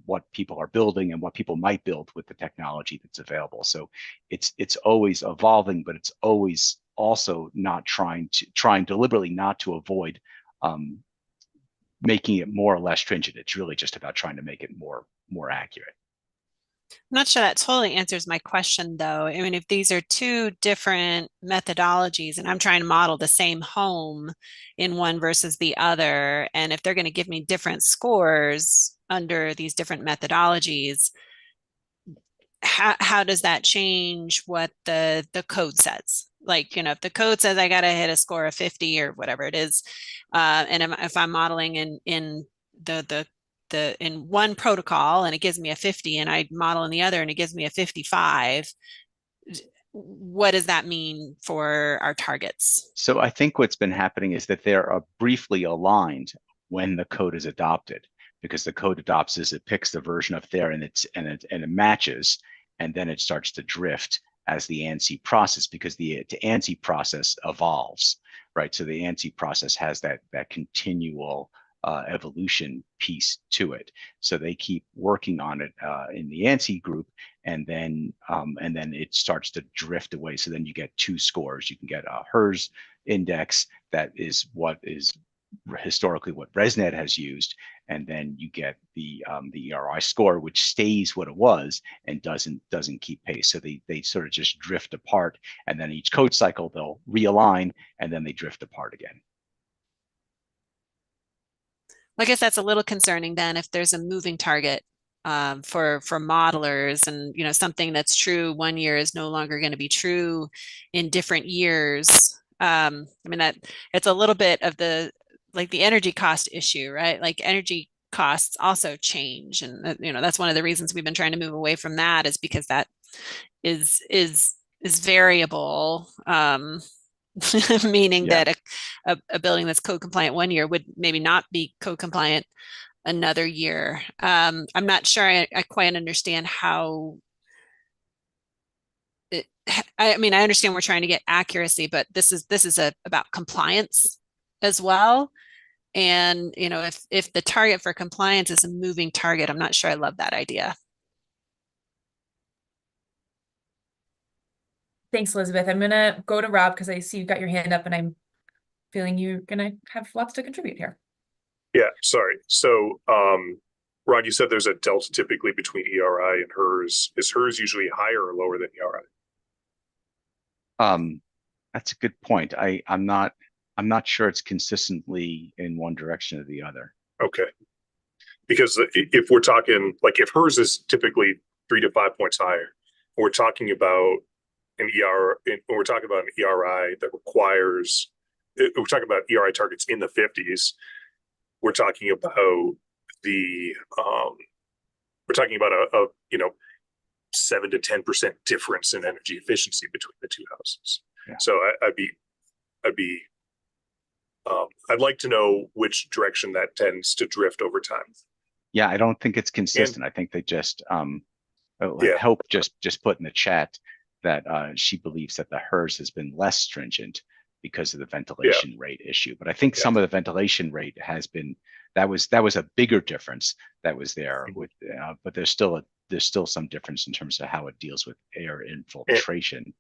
what people are building and what people might build with the technology that's available. So it's always evolving, but it's always also not trying deliberately not to avoid making it more or less stringent. It's really just about trying to make it more accurate. I'm not sure that totally answers my question, though. I mean, if these are two different methodologies and I'm trying to model the same home in one versus the other, and if they're going to give me different scores under these different methodologies, how does that change what the code says? Like, if the code says I got to hit a score of 50 or whatever it is, and if I'm modeling in the in one protocol and it gives me a 50, and I model in the other and it gives me a 55, what does that mean for our targets? So I think what's been happening is that they're briefly aligned when the code is adopted, because the code adopts as it picks the version of there and it matches, and then it starts to drift as the ANSI process, because the ANSI process evolves, right? So the ANSI process has that continual evolution piece to it. So they keep working on it in the ANSI group, and then it starts to drift away. So then you get two scores. You can get a HERS index, that is what is historically what ResNet has used, and then you get the ERI score, which stays what it was and doesn't keep pace. So they sort of just drift apart, and then each code cycle they'll realign, and then they drift apart again. I guess that's a little concerning then if there's a moving target for modelers, and something that's true one year is no longer going to be true in different years. I mean, that it's a little bit of the energy cost issue, right? Like energy costs also change, and that's one of the reasons we've been trying to move away from that, is because that is variable. Meaning that a building that's code compliant one year would maybe not be code compliant another year. I'm not sure I quite understand how I mean, I understand we're trying to get accuracy, but this is about compliance as well. And if the target for compliance is a moving target, I'm not sure I love that idea. Thanks, Elizabeth. I'm gonna go to Rob because I see you've got your hand up and I'm feeling you're gonna have lots to contribute here. Yeah, sorry. So, Ron, you said there's a delta typically between ERI and HERS. Is HERS usually higher or lower than ERI? That's a good point. I'm not sure it's consistently in one direction or the other. Okay. Because if we're talking, like, if HERS is typically 3 to 5 points higher, we're talking about an we're talking about an ERI that requires, we're talking about ERI targets in the 50s. We're talking about we're talking about a 7 to 10% difference in energy efficiency between the two houses. Yeah. So I'd like to know which direction that tends to drift over time. Yeah, I don't think it's consistent. I think they just Hope just put in the chat that she believes that the HERS has been less stringent because of the ventilation rate issue. But I think some of the ventilation rate has been, that was a bigger difference that was there with, but there's still some difference in terms of how it deals with air infiltration.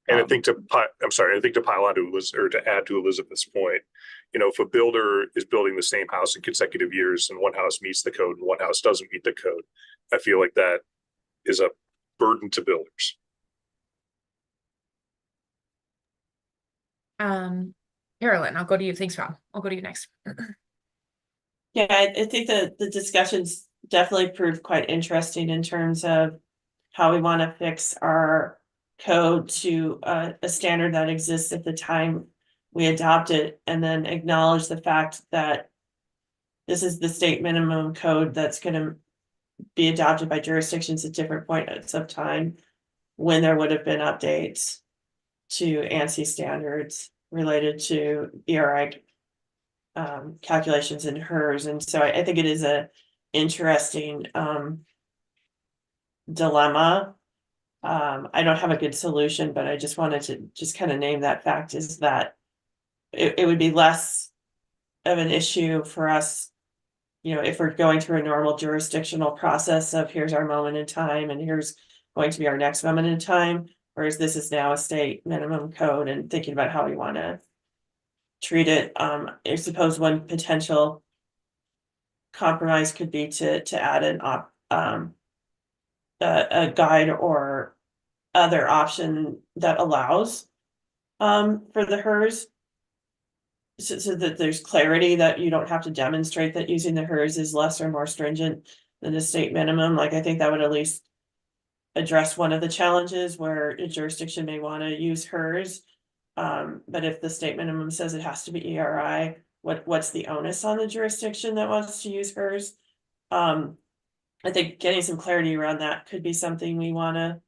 And I think to pile on to or to add to Elizabeth's point, if a builder is building the same house in consecutive years and one house meets the code and one house doesn't meet the code, I feel like that is a burden to builders. Carolyn, I'll go to you. Thanks, Rob. I'll go to you next. Yeah, I think the discussions definitely proved quite interesting in terms of how we want to fix our code to a standard that exists at the time we adopt it, and then acknowledge the fact that this is the state minimum code that's going to be adopted by jurisdictions at different points of time, when there would have been updates to ANSI standards related to ERI calculations in HERS. And so I think it is a interesting dilemma. I don't have a good solution, but I just wanted to just kind of name that fact, is that it would be less of an issue for us, you know, if we're going through a normal jurisdictional process of here's our moment in time and here's going to be our next moment in time, whereas this is now a state minimum code and thinking about how we want to treat it. I suppose one potential compromise could be to add a guide or other option that allows for the HERS, so that there's clarity that you don't have to demonstrate that using the HERS is less or more stringent than the state minimum. Like, I think that would at least address one of the challenges where a jurisdiction may want to use HERS. But if the state minimum says it has to be ERI, what's the onus on the jurisdiction that wants to use HERS? I think getting some clarity around that could be something we want to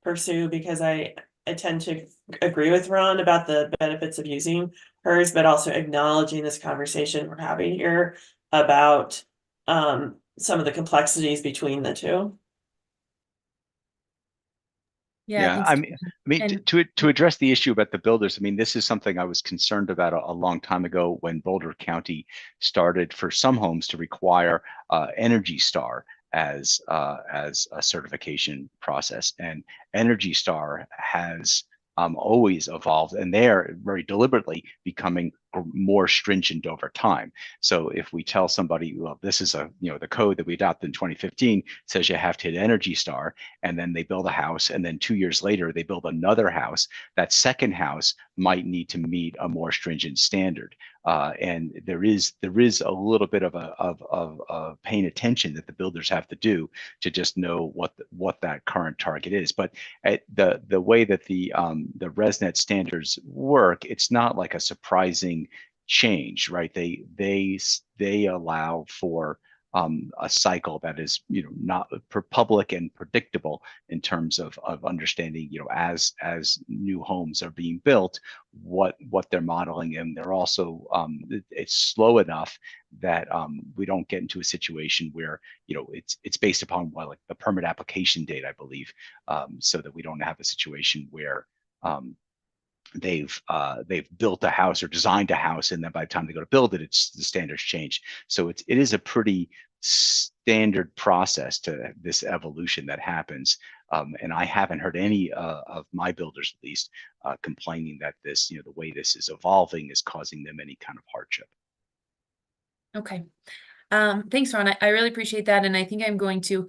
pursue, because I tend to agree with Ron about the benefits of using HERS, but also acknowledging this conversation we're having here about some of the complexities between the two. Yeah, I mean, to address the issue about the builders, I mean, this is something I was concerned about a long time ago when Boulder County started for some homes to require Energy Star as a certification process, and Energy Star has always evolved, and they're very deliberately becoming more stringent over time. So if we tell somebody, well, this is the code that we adopted in 2015 says you have to hit Energy Star, and then they build a house, and then 2 years later they build another house, that second house might need to meet a more stringent standard. And there is a little bit of paying attention that the builders have to do to just know what that current target is. But the way that the ResNet standards work, it's not like a surprising change, right? They allow for a cycle that is, not public and predictable in terms of understanding, as new homes are being built, what they're modeling, and they're also it's slow enough that we don't get into a situation where it's based upon like the permit application date, I believe, so that we don't have a situation where they've built a house or designed a house, and then by the time they go to build it, the standards change. So it is a pretty standard process to this evolution that happens. And I haven't heard any of my builders, at least, complaining that this, the way this is evolving is causing them any kind of hardship. Okay. Thanks, Ron. I really appreciate that. And I think I'm going to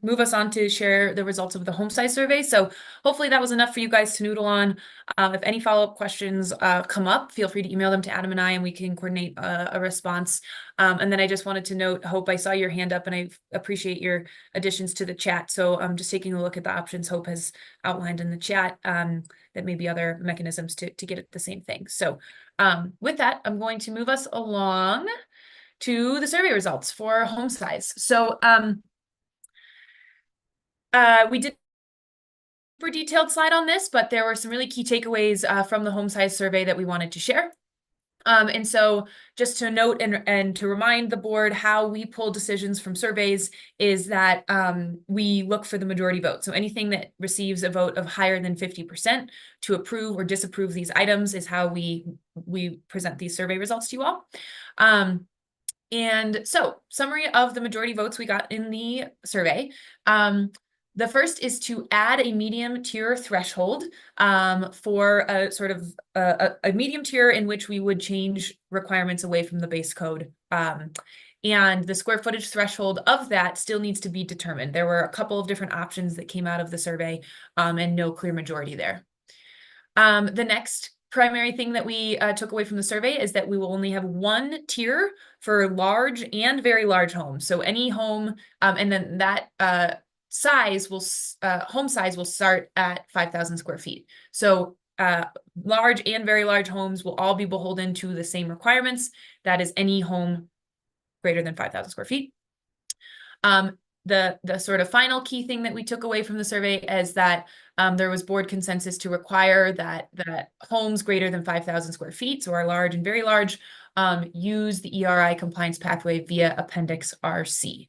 move us on to share the results of the home size survey. So hopefully that was enough for you guys to noodle on. If any follow-up questions come up, feel free to email them to Adam and I, and we can coordinate a response. And then I just wanted to note, Hope, I saw your hand up, and I appreciate your additions to the chat. So I'm just taking a look at the options Hope has outlined in the chat, that may be other mechanisms to get at the same thing. So with that, I'm going to move us along to the survey results for home size. So we did a super detailed slide on this, but there were some really key takeaways from the home size survey that we wanted to share. And so just to note and to remind the board how we pull decisions from surveys is that we look for the majority vote. So anything that receives a vote of higher than 50% to approve or disapprove these items is how we present these survey results to you all. And so, summary of the majority votes we got in the survey. The first is to add a medium tier threshold for a sort of a medium tier in which we would change requirements away from the base code. And the square footage threshold of that still needs to be determined. There were a couple of different options that came out of the survey, and no clear majority there. The next primary thing that we took away from the survey is that we will only have one tier for large and very large homes. So any home, and then that home size will start at 5,000 square feet. So large and very large homes will all be beholden to the same requirements. That is any home greater than 5,000 square feet. The sort of final key thing that we took away from the survey is that there was board consensus to require that homes greater than 5,000 square feet, so our large and very large, use the ERI compliance pathway via Appendix RC.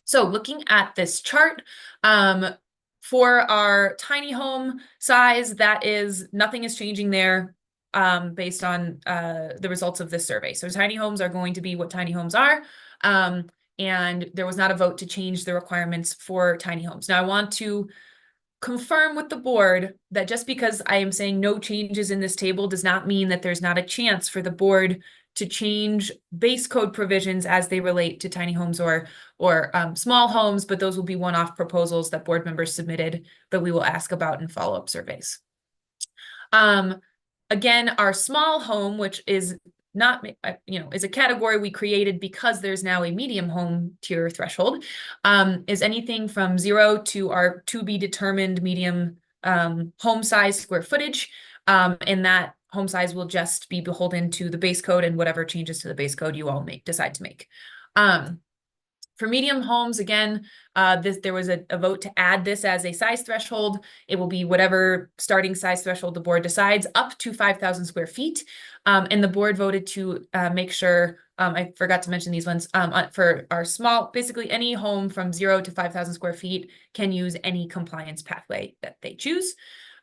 So looking at this chart, for our tiny home size, that is, nothing is changing there. based on the results of this survey. So tiny homes are going to be what tiny homes are. And there was not a vote to change the requirements for tiny homes. Now I want to confirm with the board that just because I am saying no changes in this table does not mean that there's not a chance for the board to change base code provisions as they relate to tiny homes or small homes, but those will be one-off proposals that board members submitted that we will ask about in follow-up surveys. Again, our small home, which is not, is a category we created because there's now a medium home tier threshold, is anything from 0 to our to be determined medium home size square footage. And that home size will just be beholden to the base code and whatever changes to the base code you all decide to make. For medium homes, again, there was a vote to add this as a size threshold. It will be whatever starting size threshold the board decides, up to 5,000 square feet. And the board voted to make sure, I forgot to mention these ones, for our small, basically any home from 0 to 5,000 square feet can use any compliance pathway that they choose.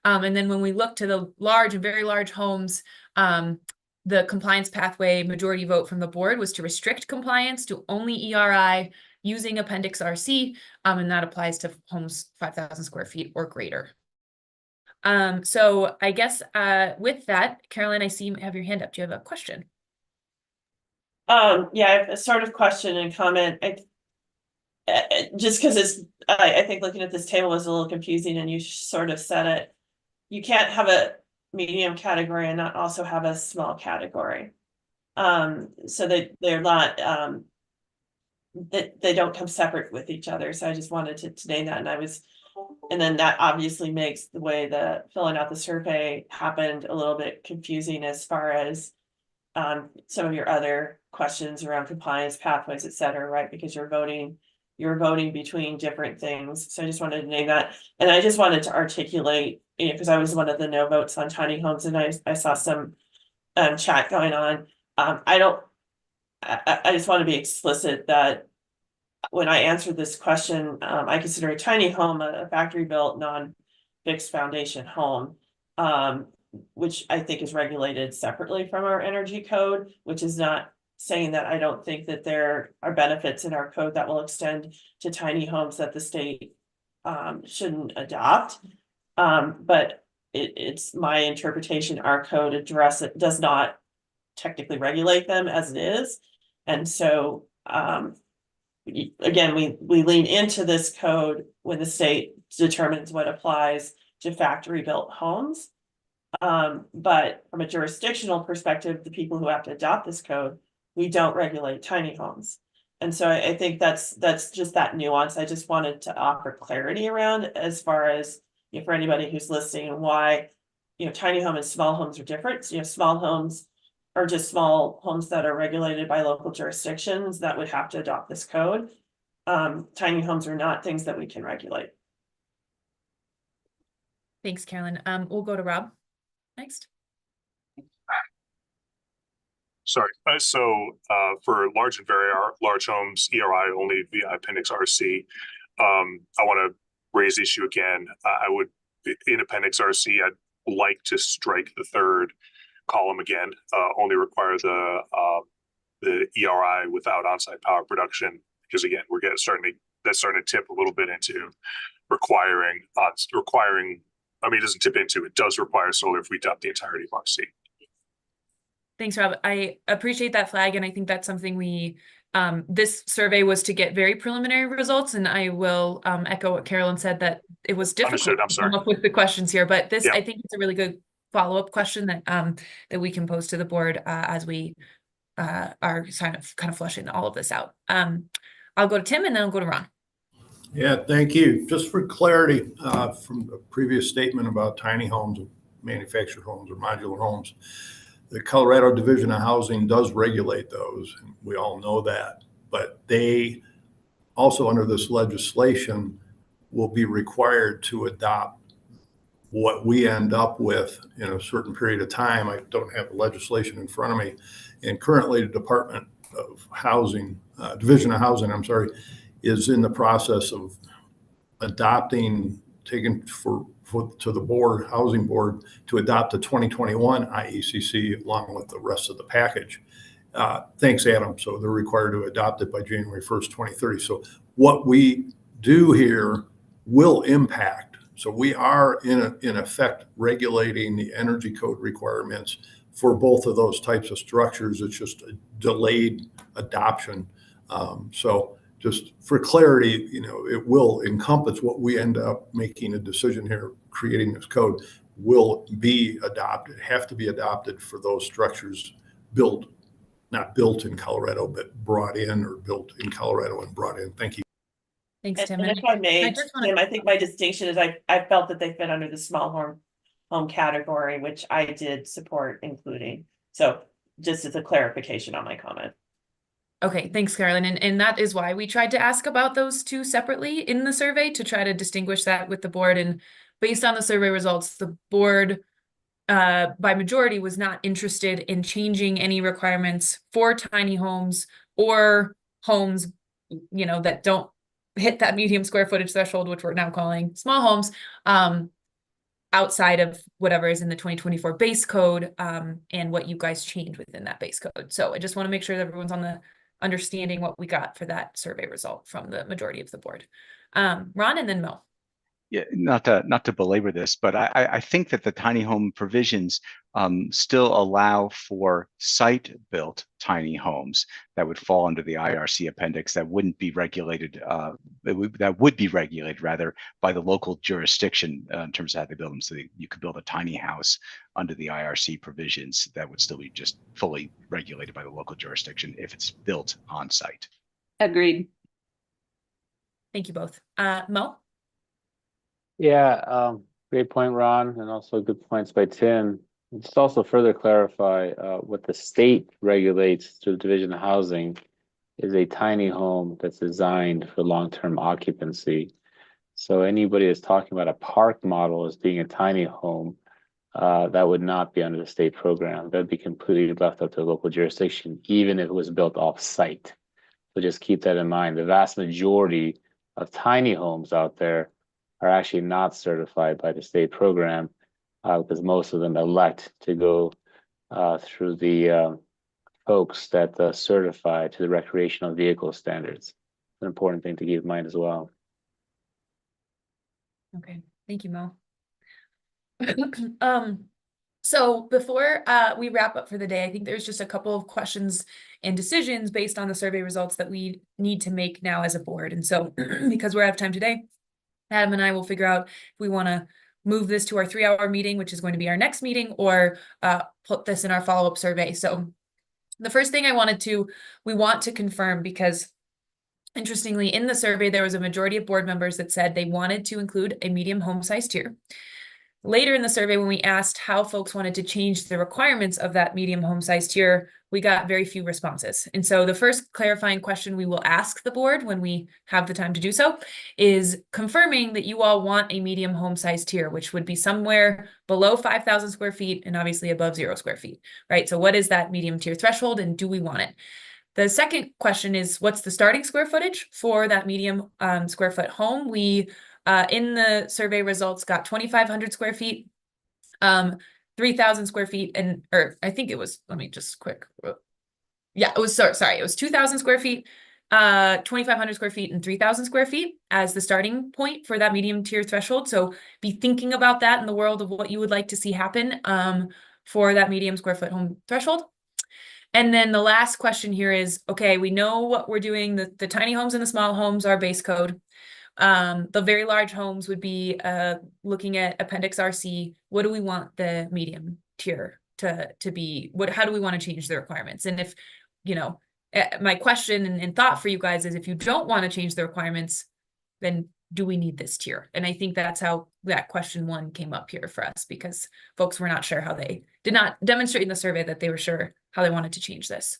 And then when we look to the large and very large homes, the compliance pathway majority vote from the board was to restrict compliance to only ERI using Appendix RC, and that applies to homes 5,000 square feet or greater. So I guess with that, Carolyn, I see you have your hand up. Do you have a question? Yeah, I have a sort of question and comment. Just because I think looking at this table was a little confusing, and you sort of said it. You can't have a medium category and not also have a small category. So they're not that they don't come separate with each other. So I just wanted to name that, and then that obviously makes the way the filling out the survey happened a little bit confusing as far as some of your other questions around compliance pathways, et cetera, right? Because you're voting between different things. So I just wanted to name that, and I just wanted to articulate, because I was one of the no votes on tiny homes, and I saw some chat going on. I just want to be explicit that when I answered this question, I consider a tiny home a factory built non-fixed foundation home, which I think is regulated separately from our energy code, which is not saying that I don't think that there are benefits in our code that will extend to tiny homes that the state shouldn't adopt. But it's my interpretation, our code does not technically regulate them as it is. And so, again, we lean into this code when the state determines what applies to factory built homes. But from a jurisdictional perspective, the people who have to adopt this code, we don't regulate tiny homes. And so I think that's just that nuance. I just wanted to offer clarity around as far as, for anybody who's listening, why, tiny home and small homes are different. So, small homes are just small homes that are regulated by local jurisdictions that would have to adopt this code. Tiny homes are not things that we can regulate. Thanks, Carolyn. We'll go to Rob next. Sorry. For large and very large homes, ERI only via Appendix RC. I want to raise the issue again. I would, in Appendix RC, I'd like to strike the third column again. Only require the ERI without on-site power production, because again, that's starting to tip a little bit into requiring. I mean, it doesn't tip into. It does require solar if we adopt the entirety of RC. Thanks, Rob. I appreciate that flag, and I think that's something this survey was to get very preliminary results, and I will echo what Carolyn said, that it was difficult to come up with the questions here, but this, I think it's a really good follow-up question that we can pose to the board as we are kind of fleshing all of this out. I'll go to Tim, and then I'll go to Ron. Yeah, thank you. Just for clarity, from the previous statement about tiny homes, manufactured homes, or modular homes, the Colorado Division of Housing does regulate those, and we all know that. But they also, under this legislation, will be required to adopt what we end up with in a certain period of time. I don't have the legislation in front of me. And currently, the Department of Housing, Division of Housing, is in the process of adopting taken to the board, housing board, to adopt the 2021 IECC along with the rest of the package. Thanks, Adam. So they're required to adopt it by January 1st, 2030. So what we do here will impact. So we are in effect regulating the energy code requirements for both of those types of structures. It's just a delayed adoption. So just for clarity, it will encompass what we end up making a decision here, creating this code will be adopted, have to be adopted for those structures not built in Colorado, but brought in or built in Colorado and brought in. Thank you. Thanks, Tim. And if I may, Tim, I think my distinction is I felt that they fit under the small home category, which I did support including. So just as a clarification on my comment. Okay, thanks, Carolyn. And that is why we tried to ask about those two separately in the survey to try to distinguish that with the board. And based on the survey results, the board by majority was not interested in changing any requirements for tiny homes or homes, that don't hit that medium square footage threshold, which we're now calling small homes, outside of whatever is in the 2024 base code, and what you guys change within that base code. So I just want to make sure that everyone's on the understanding what we got for that survey result from the majority of the board. Ron and then Mo. Yeah, not to belabor this, but I think that the tiny home provisions still allow for site-built tiny homes that would fall under the IRC appendix that wouldn't be regulated, that would be regulated rather by the local jurisdiction in terms of how they build them. So you could build a tiny house under the IRC provisions that would still be just fully regulated by the local jurisdiction if it's built on site. Agreed. Thank you both. Mo? Yeah, great point, Ron, and also good points by Tim. Just also further clarify what the state regulates through the Division of Housing is a tiny home that's designed for long-term occupancy. So anybody that's talking about a park model as being a tiny home, that would not be under the state program. That'd be completely left up to the local jurisdiction, even if it was built off-site. So just keep that in mind. The vast majority of tiny homes out there are actually not certified by the state program because most of them elect to go through the folks that certify to the recreational vehicle standards. An important thing to keep in mind as well. Okay, thank you, Mo. So before we wrap up for the day, I think there's just a couple of questions and decisions based on the survey results that we need to make now as a board. And so because we're out of time today, Adam and I will figure out if we want to move this to our 3-hour meeting, which is going to be our next meeting, or put this in our follow-up survey. So the first thing we want to confirm, because interestingly, in the survey, there was a majority of board members that said they wanted to include a medium home size tier. Later in the survey, when we asked how folks wanted to change the requirements of that medium home size tier, we got very few responses. And so the first clarifying question we will ask the board when we have the time to do so is confirming that you all want a medium home size tier, which would be somewhere below 5,000 square feet and obviously above 0 square feet, right? So what is that medium tier threshold and do we want it? The second question is, what's the starting square footage for that medium square foot home? We in the survey results got 2,500 square feet, 3,000 square feet, or I think it was, let me just quick. Yeah, it was, sorry, it was 2,000 square feet, 2,500 square feet and 3,000 square feet as the starting point for that medium tier threshold. So be thinking about that in the world of what you would like to see happen for that medium square foot home threshold. And then the last question here is, okay, we know what we're doing. The tiny homes and the small homes are base code. The very large homes would be looking at Appendix RC. What do we want the medium tier to be? How do we want to change the requirements? And if, my question and thought for you guys is, if you don't want to change the requirements, then do we need this tier? And I think that's how that question 1 came up here for us, because folks were not sure how they did not demonstrate in the survey that they were sure how they wanted to change this.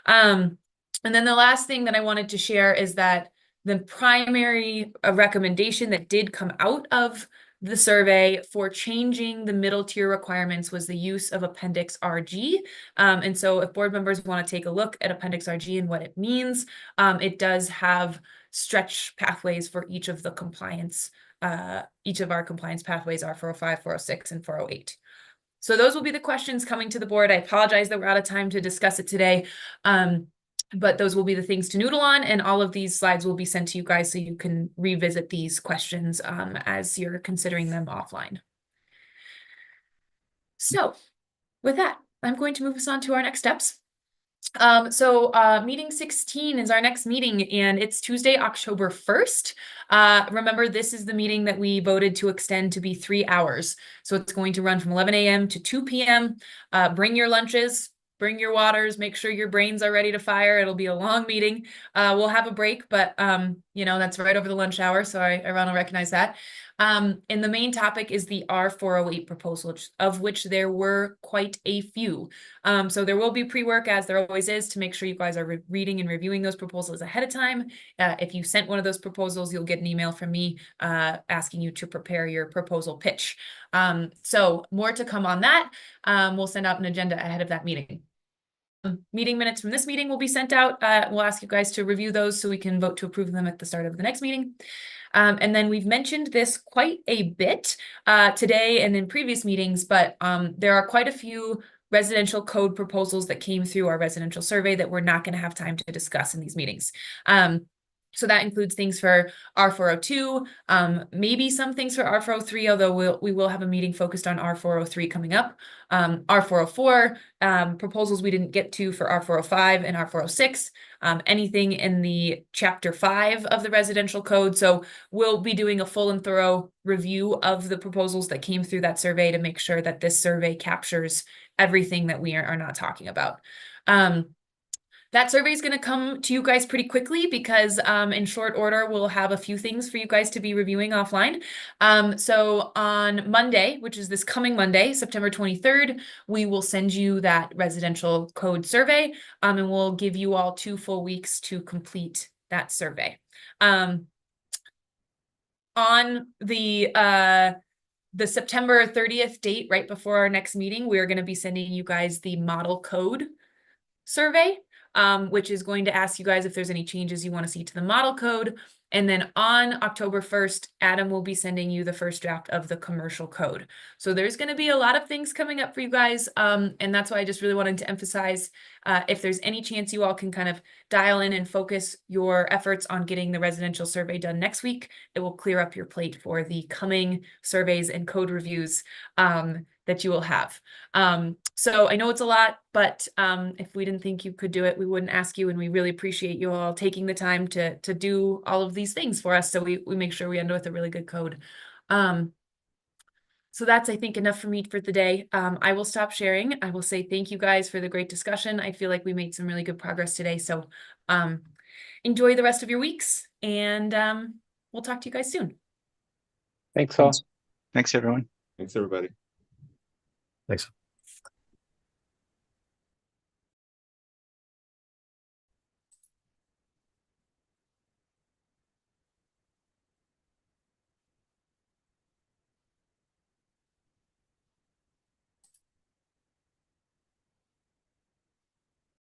And then the last thing that I wanted to share is that the primary recommendation that did come out of the survey for changing the middle tier requirements was the use of Appendix RG. And so if board members want to take a look at Appendix RG and what it means, it does have stretch pathways for each of the compliance each of our compliance pathways are 405, 406, and 408. So those will be the questions coming to the board. I apologize that we're out of time to discuss it today. But those will be the things to noodle on, and all of these slides will be sent to you guys so you can revisit these questions as you're considering them offline. So with that, I'm going to move us on to our next steps. Meeting 16 is our next meeting, and it's Tuesday, October 1st. Remember, this is the meeting that we voted to extend to be 3 hours. So it's going to run from 11 a.m. to 2 p.m. Bring your lunches, bring your waters, make sure your brains are ready to fire. It'll be a long meeting. We'll have a break, but that's right over the lunch hour, so I want to recognize that. And the main topic is the R408 proposal, of which there were quite a few. So there will be pre-work, as there always is, to make sure you guys are reading and reviewing those proposals ahead of time. If you sent one of those proposals, you'll get an email from me asking you to prepare your proposal pitch. So more to come on that. We'll send out an agenda ahead of that meeting. Meeting minutes from this meeting will be sent out. We'll ask you guys to review those so we can vote to approve them at the start of the next meeting. And then we've mentioned this quite a bit today and in previous meetings, but there are quite a few residential code proposals that came through our residential survey that we're not going to have time to discuss in these meetings. So that includes things for R402, maybe some things for R403, although we will have a meeting focused on R403 coming up. R404, proposals we didn't get to for R405 and R406, anything in the chapter 5 of the residential code. So we'll be doing a full and thorough review of the proposals that came through that survey to make sure that this survey captures everything that we are not talking about. That survey is going to come to you guys pretty quickly because in short order, we'll have a few things for you guys to be reviewing offline. So on Monday, which is this coming Monday, September 23rd, we will send you that residential code survey and we'll give you all 2 full weeks to complete that survey. On the September 30th date, right before our next meeting, we're going to be sending you guys the model code survey, which is going to ask you guys if there's any changes you want to see to the model code. And then on October 1st, Adam will be sending you the first draft of the commercial code. So there's going to be a lot of things coming up for you guys. And that's why I just really wanted to emphasize if there's any chance you all can kind of dial in and focus your efforts on getting the residential survey done next week, it will clear up your plate for the coming surveys and code reviews that you will have. So I know it's a lot, but if we didn't think you could do it, we wouldn't ask you, and we really appreciate you all taking the time to do all of these things for us, so we make sure we end with a really good code. So that's, I think, enough for me for the day. I will stop sharing. I will say thank you guys for the great discussion. I feel like we made some really good progress today, so enjoy the rest of your weeks, and we'll talk to you guys soon. Thanks all. Thanks everyone. Thanks, everybody. Thanks.